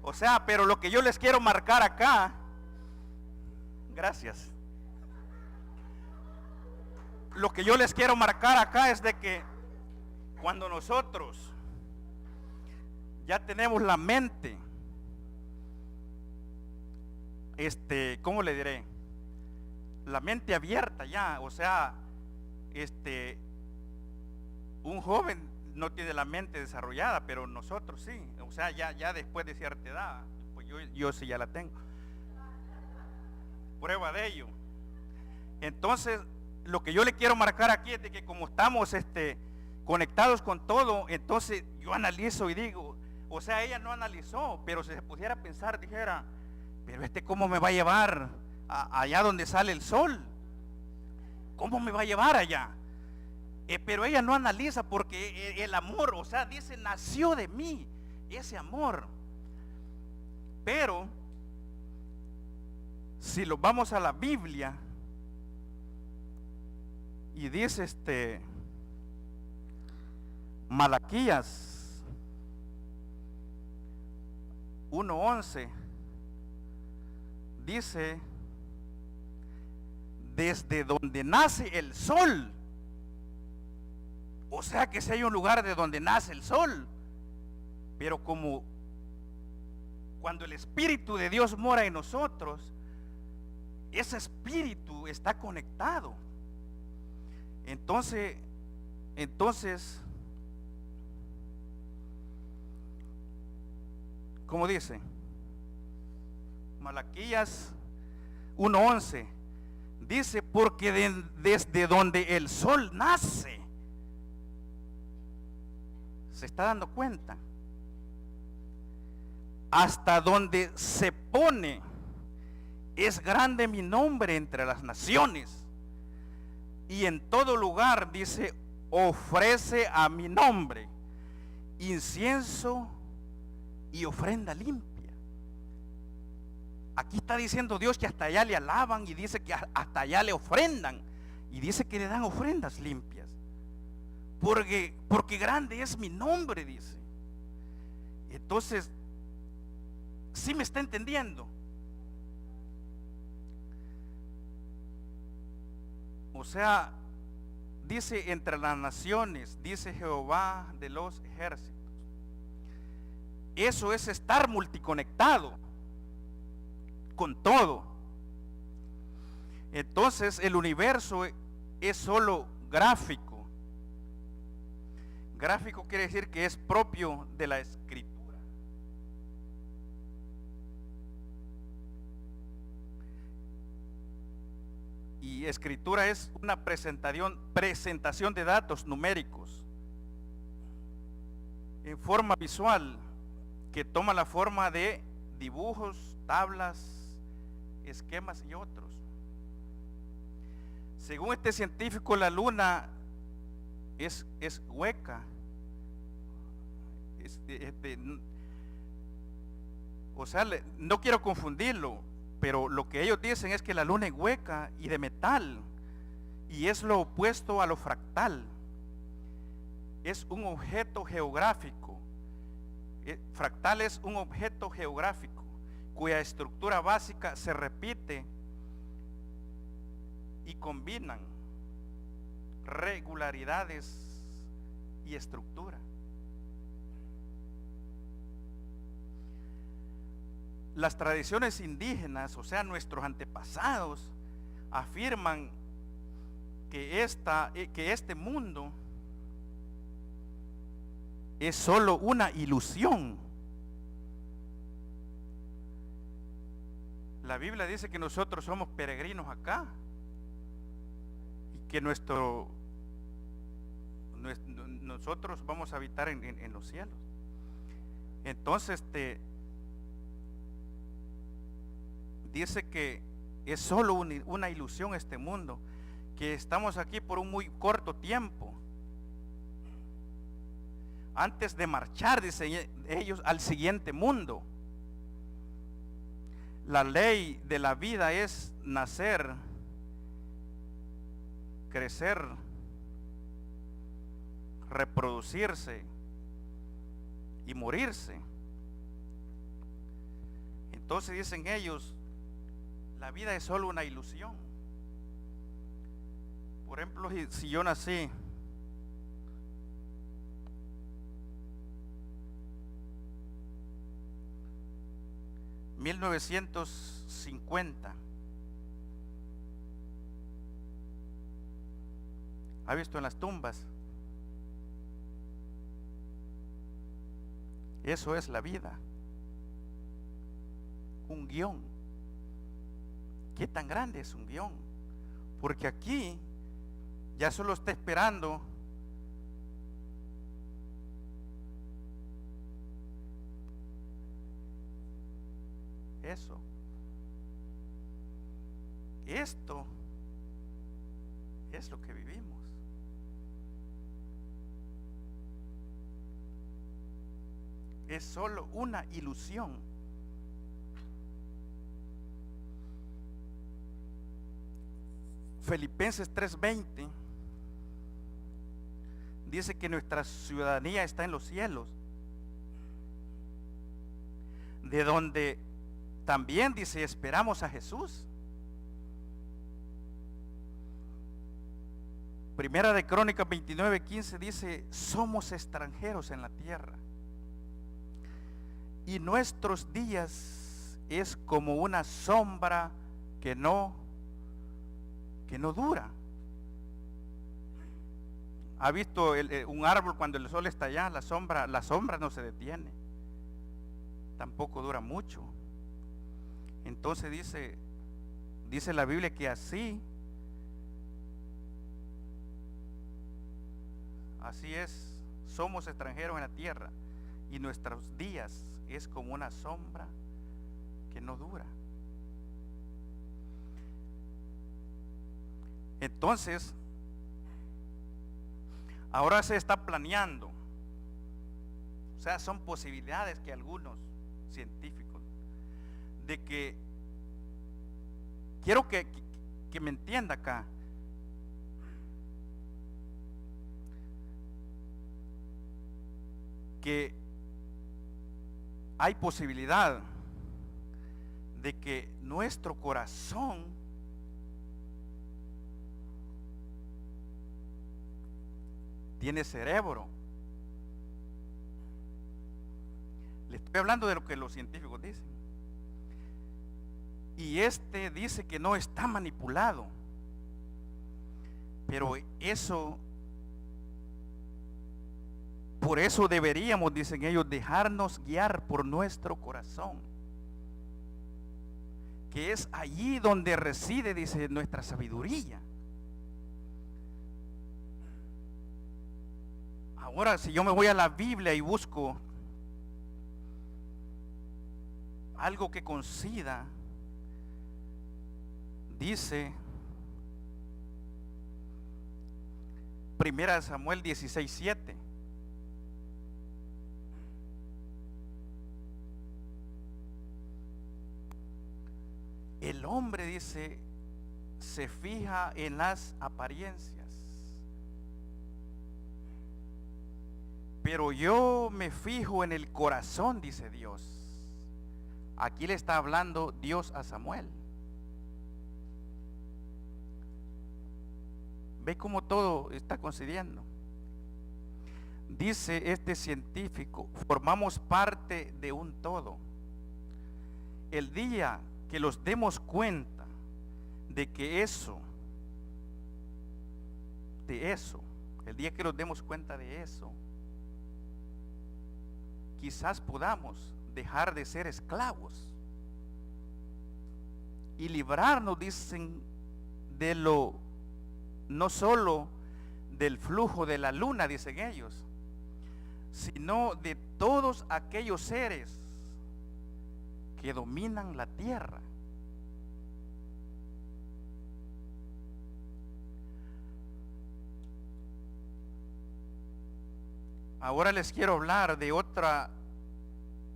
O sea, pero lo que yo les quiero marcar acá, gracias, lo que yo les quiero marcar acá es de que cuando nosotros ya tenemos la mente, ¿cómo le diré? La mente abierta ya, o sea, un joven no tiene la mente desarrollada, pero nosotros sí, o sea, ya después de cierta edad, pues yo sí ya la tengo. Prueba de ello. Entonces, lo que yo le quiero marcar aquí es de que como estamos conectados con todo, entonces yo analizo y digo, o sea, ella no analizó, pero si se pusiera a pensar, dijera, pero ¿cómo me va a llevar allá donde sale el sol? ¿Cómo me va a llevar allá? Pero ella no analiza porque el amor, o sea, dice, nació de mí ese amor. Pero si lo vamos a la Biblia y dice Malaquías 1:11, dice: desde donde nace el sol. O sea que si hay un lugar de donde nace el sol, pero como cuando el Espíritu de Dios mora en nosotros, ese Espíritu está conectado. Entonces, ¿cómo dice? Malaquías 1:11 dice: porque desde donde el sol nace, ¿se está dando cuenta? Hasta donde se pone, es grande mi nombre entre las naciones. Y en todo lugar, dice, ofrece a mi nombre incienso y ofrenda limpia. Aquí está diciendo Dios que hasta allá le alaban, y dice que hasta allá le ofrendan, y dice que le dan ofrendas limpias. Porque grande es mi nombre, dice. Entonces, ¿sí me está entendiendo? O sea, dice entre las naciones, dice Jehová de los ejércitos. Eso es estar multiconectado con todo. Entonces el universo es solo gráfico. Gráfico quiere decir que es propio de la escritura. Y escritura es una presentación de datos numéricos en forma visual, que toma la forma de dibujos, tablas, esquemas y otros. Según este científico, la luna es hueca. O sea, no quiero confundirlo, pero lo que ellos dicen es que la luna es hueca y de metal, y es lo opuesto a lo fractal. Es un objeto geográfico. Fractal es un objeto geográfico cuya estructura básica se repite y combinan regularidades y estructura. las tradiciones indígenas, o sea, nuestros antepasados, afirman que este mundo es solo una ilusión. La Biblia dice que nosotros somos peregrinos acá y que nosotros vamos a habitar en los cielos. Entonces dice que es solo una ilusión este mundo, que estamos aquí por un muy corto tiempo, antes de marchar, dicen ellos, al siguiente mundo. La ley de la vida es nacer, crecer, reproducirse y morirse. Entonces dicen ellos, la vida es solo una ilusión. Por ejemplo, si yo nací en 1950, ¿ha visto en las tumbas? Eso es la vida, un guión. ¿Qué tan grande es un guión? Porque aquí ya solo está esperando eso. Esto es lo que vivimos. Es solo una ilusión. Filipenses 3:20 dice que nuestra ciudadanía está en los cielos, de donde también dice esperamos a Jesús. Primera de Crónicas 29:15 dice somos extranjeros en la tierra y nuestros días es como una sombra que no dura. ¿Ha visto un árbol cuando el sol está allá? La sombra no se detiene, tampoco dura mucho. Entonces dice la Biblia que así es, somos extranjeros en la tierra y nuestros días es como una sombra que no dura. Entonces, ahora se está planeando, o sea, son posibilidades que algunos científicos, de que, quiero que me entienda acá, que hay posibilidad de que nuestro corazón tiene cerebro. Le estoy hablando de lo que los científicos dicen. Y dice que no está manipulado. Pero por eso deberíamos, dicen ellos, dejarnos guiar por nuestro corazón, que es allí donde reside, dice, nuestra sabiduría. Ahora, si yo me voy a la Biblia y busco algo que coincida, dice Primera de Samuel 16:7. El hombre, dice, se fija en las apariencias, pero yo me fijo en el corazón, dice Dios. Aquí le está hablando Dios a Samuel. ¿Ve cómo todo está coincidiendo? Dice este científico, formamos parte de un todo. el día que los demos cuenta de que el día que nos demos cuenta de eso, quizás podamos dejar de ser esclavos y librarnos, dicen, no solo del flujo de la luna, dicen ellos, sino de todos aquellos seres que dominan la tierra. Ahora les quiero hablar de otra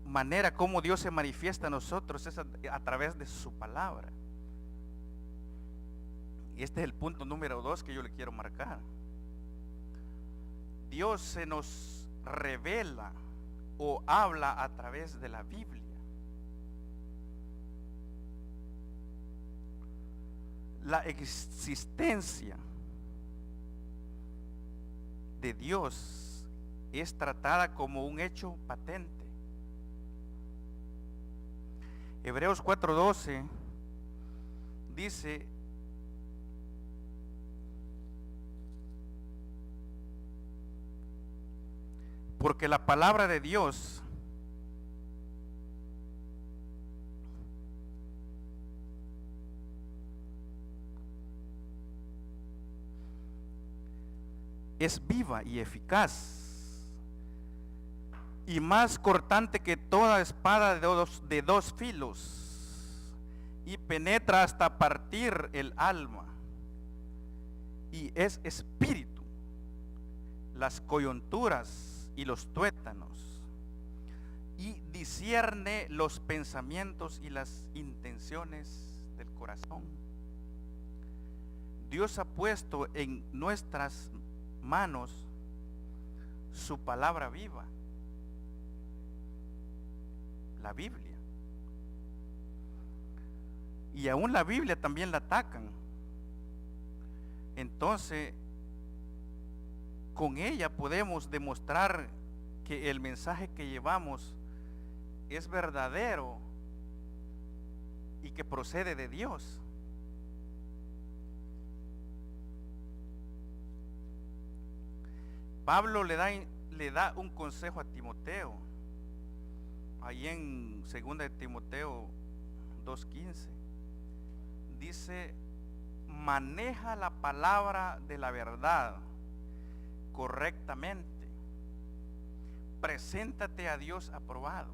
manera como Dios se manifiesta a nosotros, es a través de su palabra. Y este es el punto número 2 que yo le quiero marcar. Dios se nos revela o habla a través de la Biblia. La existencia de Dios es tratada como un hecho patente. Hebreos 4:12 dice: porque la palabra de Dios es viva y eficaz y más cortante que toda espada de dos filos, y penetra hasta partir el alma, y es espíritu, las coyunturas y los tuétanos, y discierne los pensamientos y las intenciones del corazón. Dios ha puesto en nuestras manos su palabra viva, la Biblia. Y aún la Biblia también la atacan. Entonces, con ella podemos demostrar que el mensaje que llevamos es verdadero y que procede de Dios. Pablo le da un consejo a Timoteo, ahí en 2 de Timoteo 2:15. Dice: maneja la palabra de la verdad correctamente, preséntate a Dios aprobado.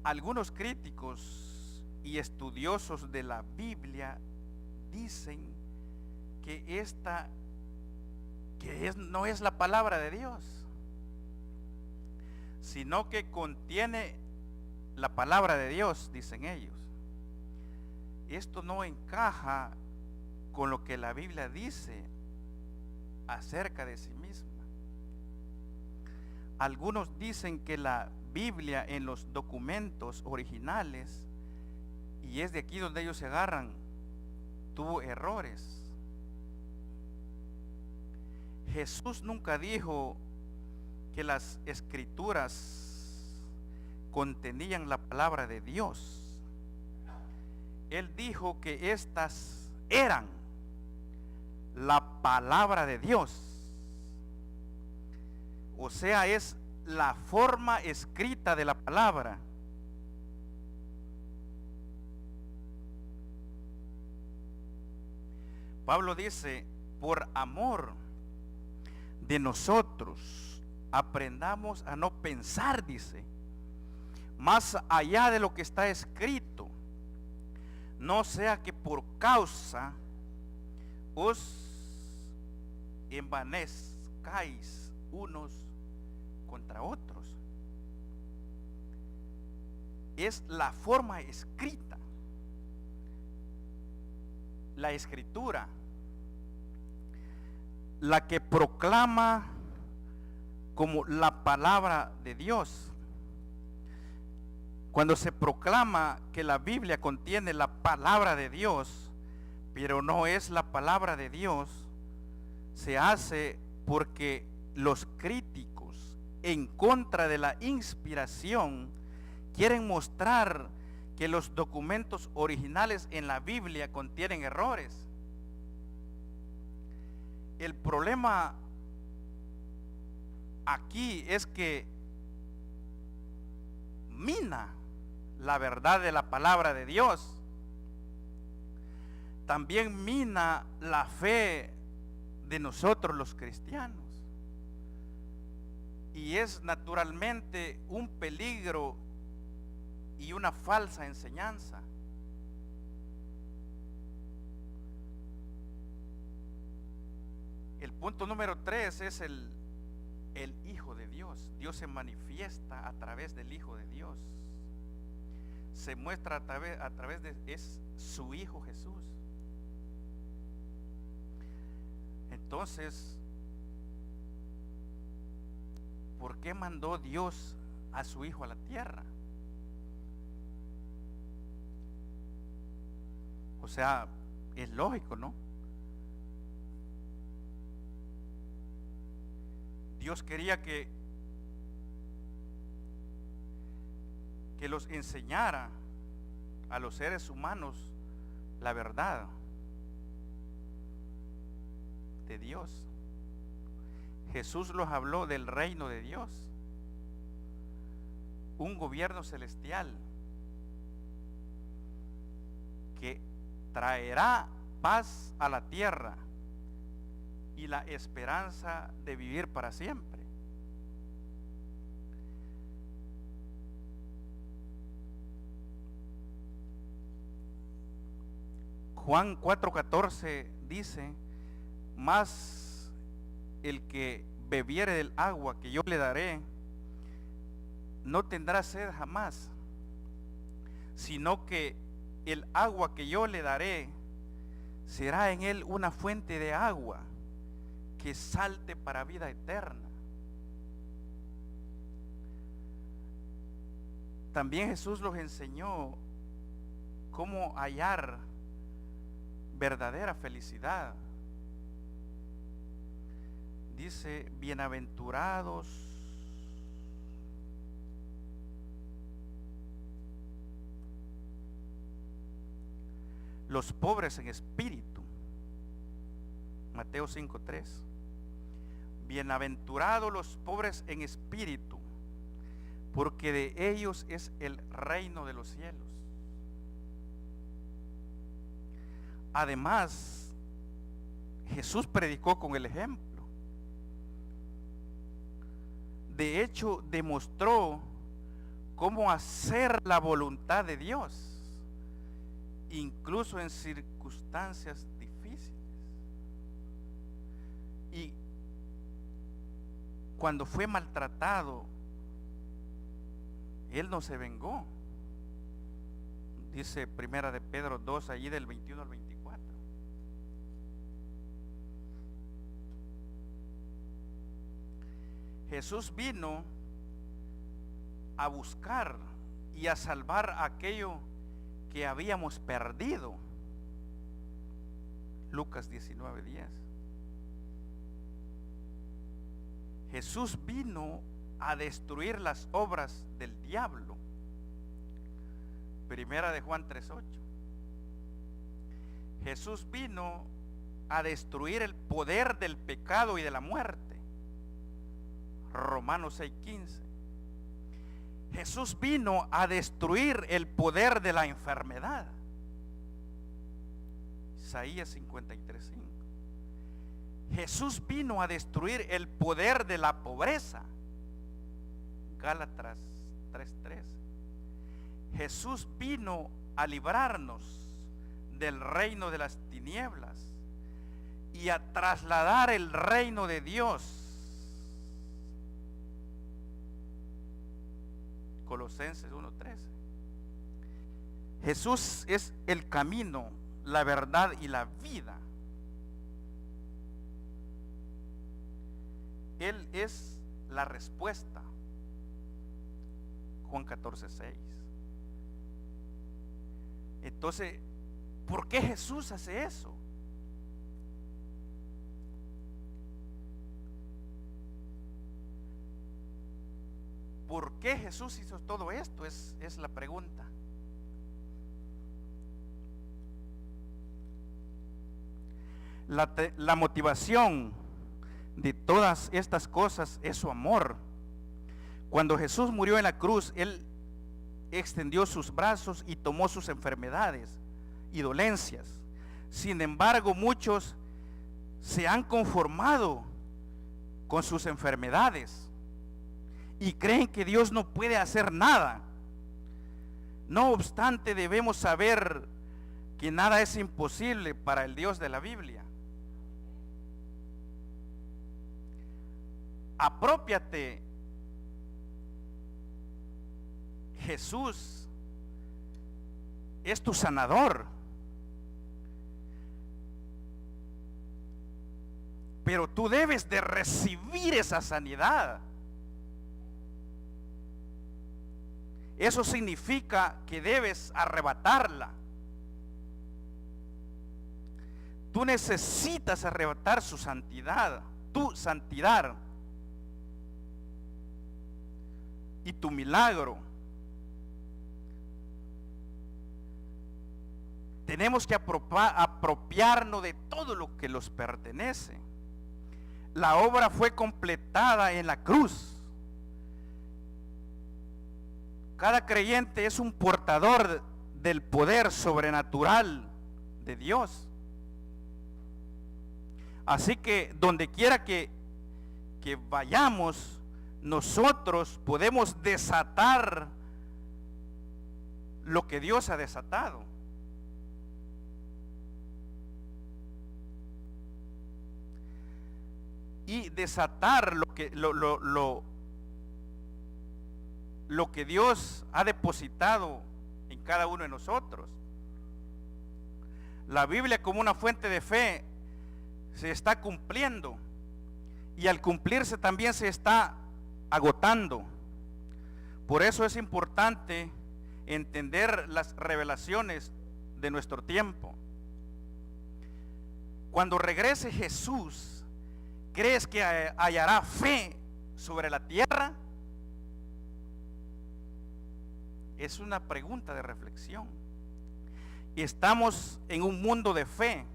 Algunos críticos y estudiosos de la Biblia dicen que no es la palabra de Dios, sino que contiene la palabra de Dios, dicen ellos. Esto no encaja con lo que la Biblia dice acerca de sí misma. Algunos dicen que la Biblia en los documentos originales, y es de aquí donde ellos se agarran, tuvo errores. Jesús nunca dijo que las escrituras contenían la palabra de Dios. Él dijo que estas eran la palabra de Dios. O sea, es la forma escrita de la palabra. Pablo dice: por amor de nosotros, aprendamos a no pensar, dice, más allá de lo que está escrito, no sea que por causa os envanezcáis unos contra otros. Es la forma escrita, la escritura, la que proclama como la palabra de Dios. Cuando se proclama que la Biblia contiene la palabra de Dios, pero no es la palabra de Dios, se hace porque los críticos en contra de la inspiración quieren mostrar que los documentos originales en la Biblia contienen errores. El problema aquí es que mina la verdad de la palabra de Dios. También mina la fe de nosotros los cristianos. Y es naturalmente un peligro y una falsa enseñanza. El punto número 3 es el Hijo de Dios. Dios se manifiesta a través del Hijo de Dios. Se muestra a través de es su Hijo Jesús. Entonces, ¿por qué mandó Dios a su Hijo a la tierra? O sea, es lógico, ¿no? Dios quería que los enseñara a los seres humanos la verdad de Dios. Jesús los habló del reino de Dios, un gobierno celestial que traerá paz a la tierra y la esperanza de vivir para siempre. Juan 4:14 dice: mas el que bebiere del agua que yo le daré no tendrá sed jamás, sino que el agua que yo le daré será en él una fuente de agua que salte para vida eterna. También Jesús los enseñó cómo hallar verdadera felicidad. Dice: bienaventurados los pobres en espíritu. Mateo 5:3. Bienaventurados los pobres en espíritu, porque de ellos es el reino de los cielos. Además, Jesús predicó con el ejemplo. De hecho, demostró cómo hacer la voluntad de Dios, incluso en circunstancias difíciles. Y cuando fue maltratado, Él no se vengó. Dice Primera de Pedro 2, allí del 21 al 24. Jesús vino a buscar y a salvar aquello que habíamos perdido. Lucas 19:10. Jesús vino a destruir las obras del diablo. Primera de Juan 3:8. Jesús vino a destruir el poder del pecado y de la muerte. Romanos 6:15. Jesús vino a destruir el poder de la enfermedad. Isaías 53:5. Jesús vino a destruir el poder de la pobreza. Gálatas 3:13. Jesús vino a librarnos del reino de las tinieblas y a trasladar el reino de Dios. Colosenses 1:13. Jesús es el camino, la verdad y la vida. Él es la respuesta. Juan 14:6. Entonces, ¿por qué Jesús hace eso? ¿Por qué Jesús hizo todo esto? Es la pregunta. La motivación de todas estas cosas es su amor. Cuando Jesús murió en la cruz, Él extendió sus brazos y tomó sus enfermedades y dolencias. Sin embargo, muchos se han conformado con sus enfermedades y creen que Dios no puede hacer nada. No obstante, debemos saber que nada es imposible para el Dios de la Biblia. Aprópiate. Jesús es tu sanador. Pero tú debes de recibir esa sanidad. Eso significa que debes arrebatarla. Tú necesitas arrebatar su santidad, tu santidad y tu milagro. Tenemos que apropiarnos de todo lo que nos pertenece. La obra fue completada en la cruz. Cada creyente es un portador del poder sobrenatural de Dios. Así que donde quiera que vayamos, nosotros podemos desatar lo que Dios ha desatado. Y desatar lo que Dios ha depositado en cada uno de nosotros. La Biblia, como una fuente de fe, se está cumpliendo, y al cumplirse también se está agotando. Por eso es importante entender las revelaciones de nuestro tiempo. Cuando regrese Jesús, ¿crees que hallará fe sobre la tierra? Es una pregunta de reflexión. Estamos en un mundo de fe.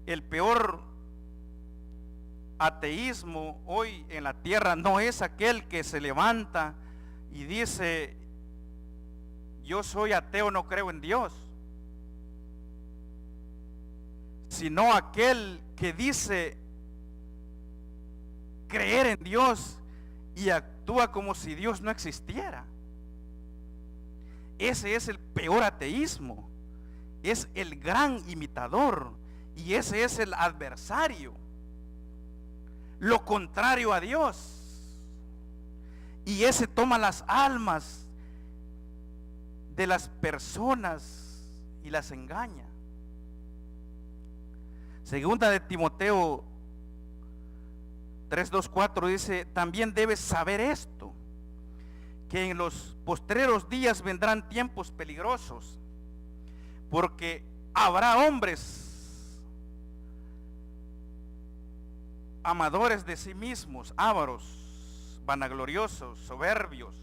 El peor ateísmo hoy en la tierra no es aquel que se levanta y dice: yo soy ateo, no creo en Dios, sino aquel que dice creer en Dios y actúa como si Dios no existiera. Ese es el peor ateísmo. Es el gran imitador, y ese es el adversario, lo contrario a Dios. Y ese toma las almas de las personas y las engaña. Segunda de Timoteo 3:2-4 dice: también debes saber esto, que en los postreros días vendrán tiempos peligrosos, porque habrá hombres amadores de sí mismos, ávaros, vanagloriosos, soberbios,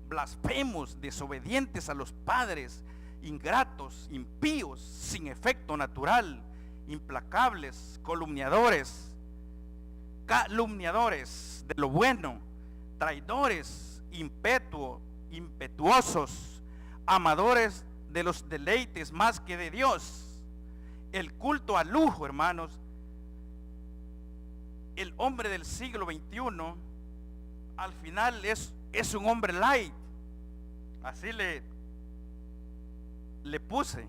blasfemos, desobedientes a los padres, ingratos, impíos, sin efecto natural, implacables, calumniadores de lo bueno, traidores, impetuosos, amadores de los deleites más que de Dios. El culto al lujo, hermanos. El hombre del siglo XXI al final es un hombre light. Así le puse.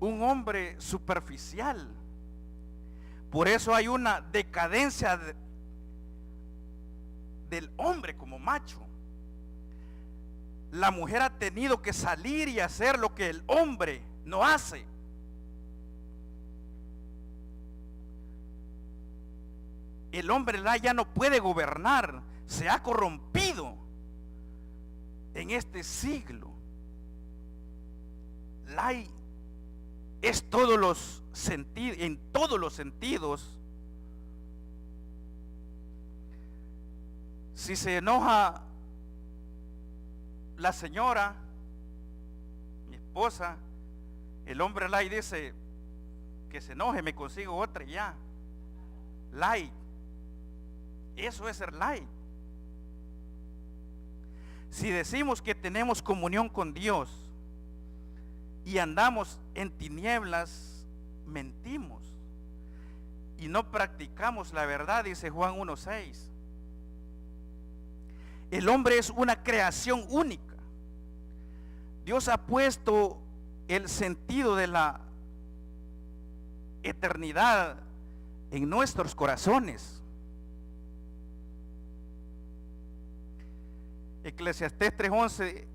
Un hombre superficial. Por eso hay una decadencia del hombre como macho. La mujer ha tenido que salir y hacer lo que el hombre no hace. El hombre ya no puede gobernar, se ha corrompido en este siglo. Es todos los sentidos, en todos los sentidos, Si se enoja la señora, mi esposa, el hombre light dice que se enoje, me consigo otra y ya. Light. Eso es ser light. Si decimos que tenemos comunión con Dios y andamos en tinieblas, mentimos y no practicamos la verdad, dice Juan 1:6. El hombre es una creación única. Dios ha puesto el sentido de la eternidad en nuestros corazones. Eclesiastés 3:11,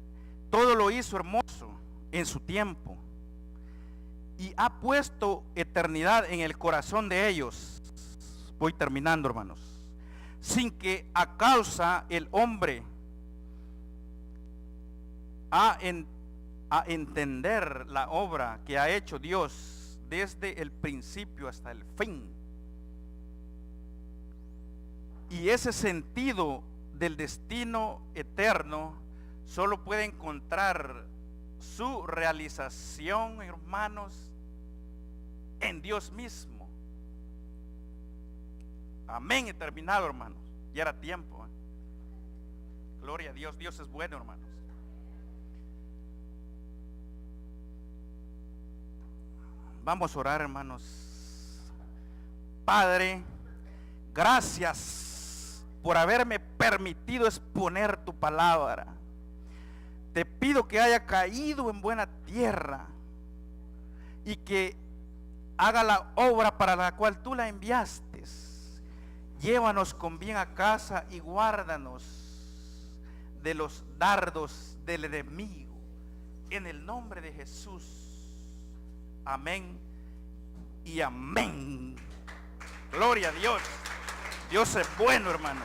todo lo hizo hermoso en su tiempo y ha puesto eternidad en el corazón de ellos. Voy terminando, hermanos. Sin que a causa el hombre a entender la obra que ha hecho Dios desde el principio hasta el fin. Y ese sentido del destino eterno solo puede encontrar su realización, hermanos, en Dios mismo. Amén. He terminado, hermanos. Ya era tiempo. Gloria a Dios. Dios es bueno, hermanos. Vamos a orar, hermanos. Padre, gracias por haberme permitido exponer tu palabra. Te pido que haya caído en buena tierra y que haga la obra para la cual tú la enviaste. Llévanos con bien a casa y guárdanos de los dardos del enemigo. En el nombre de Jesús. Amén y amén. Gloria a Dios. Dios es bueno, hermano.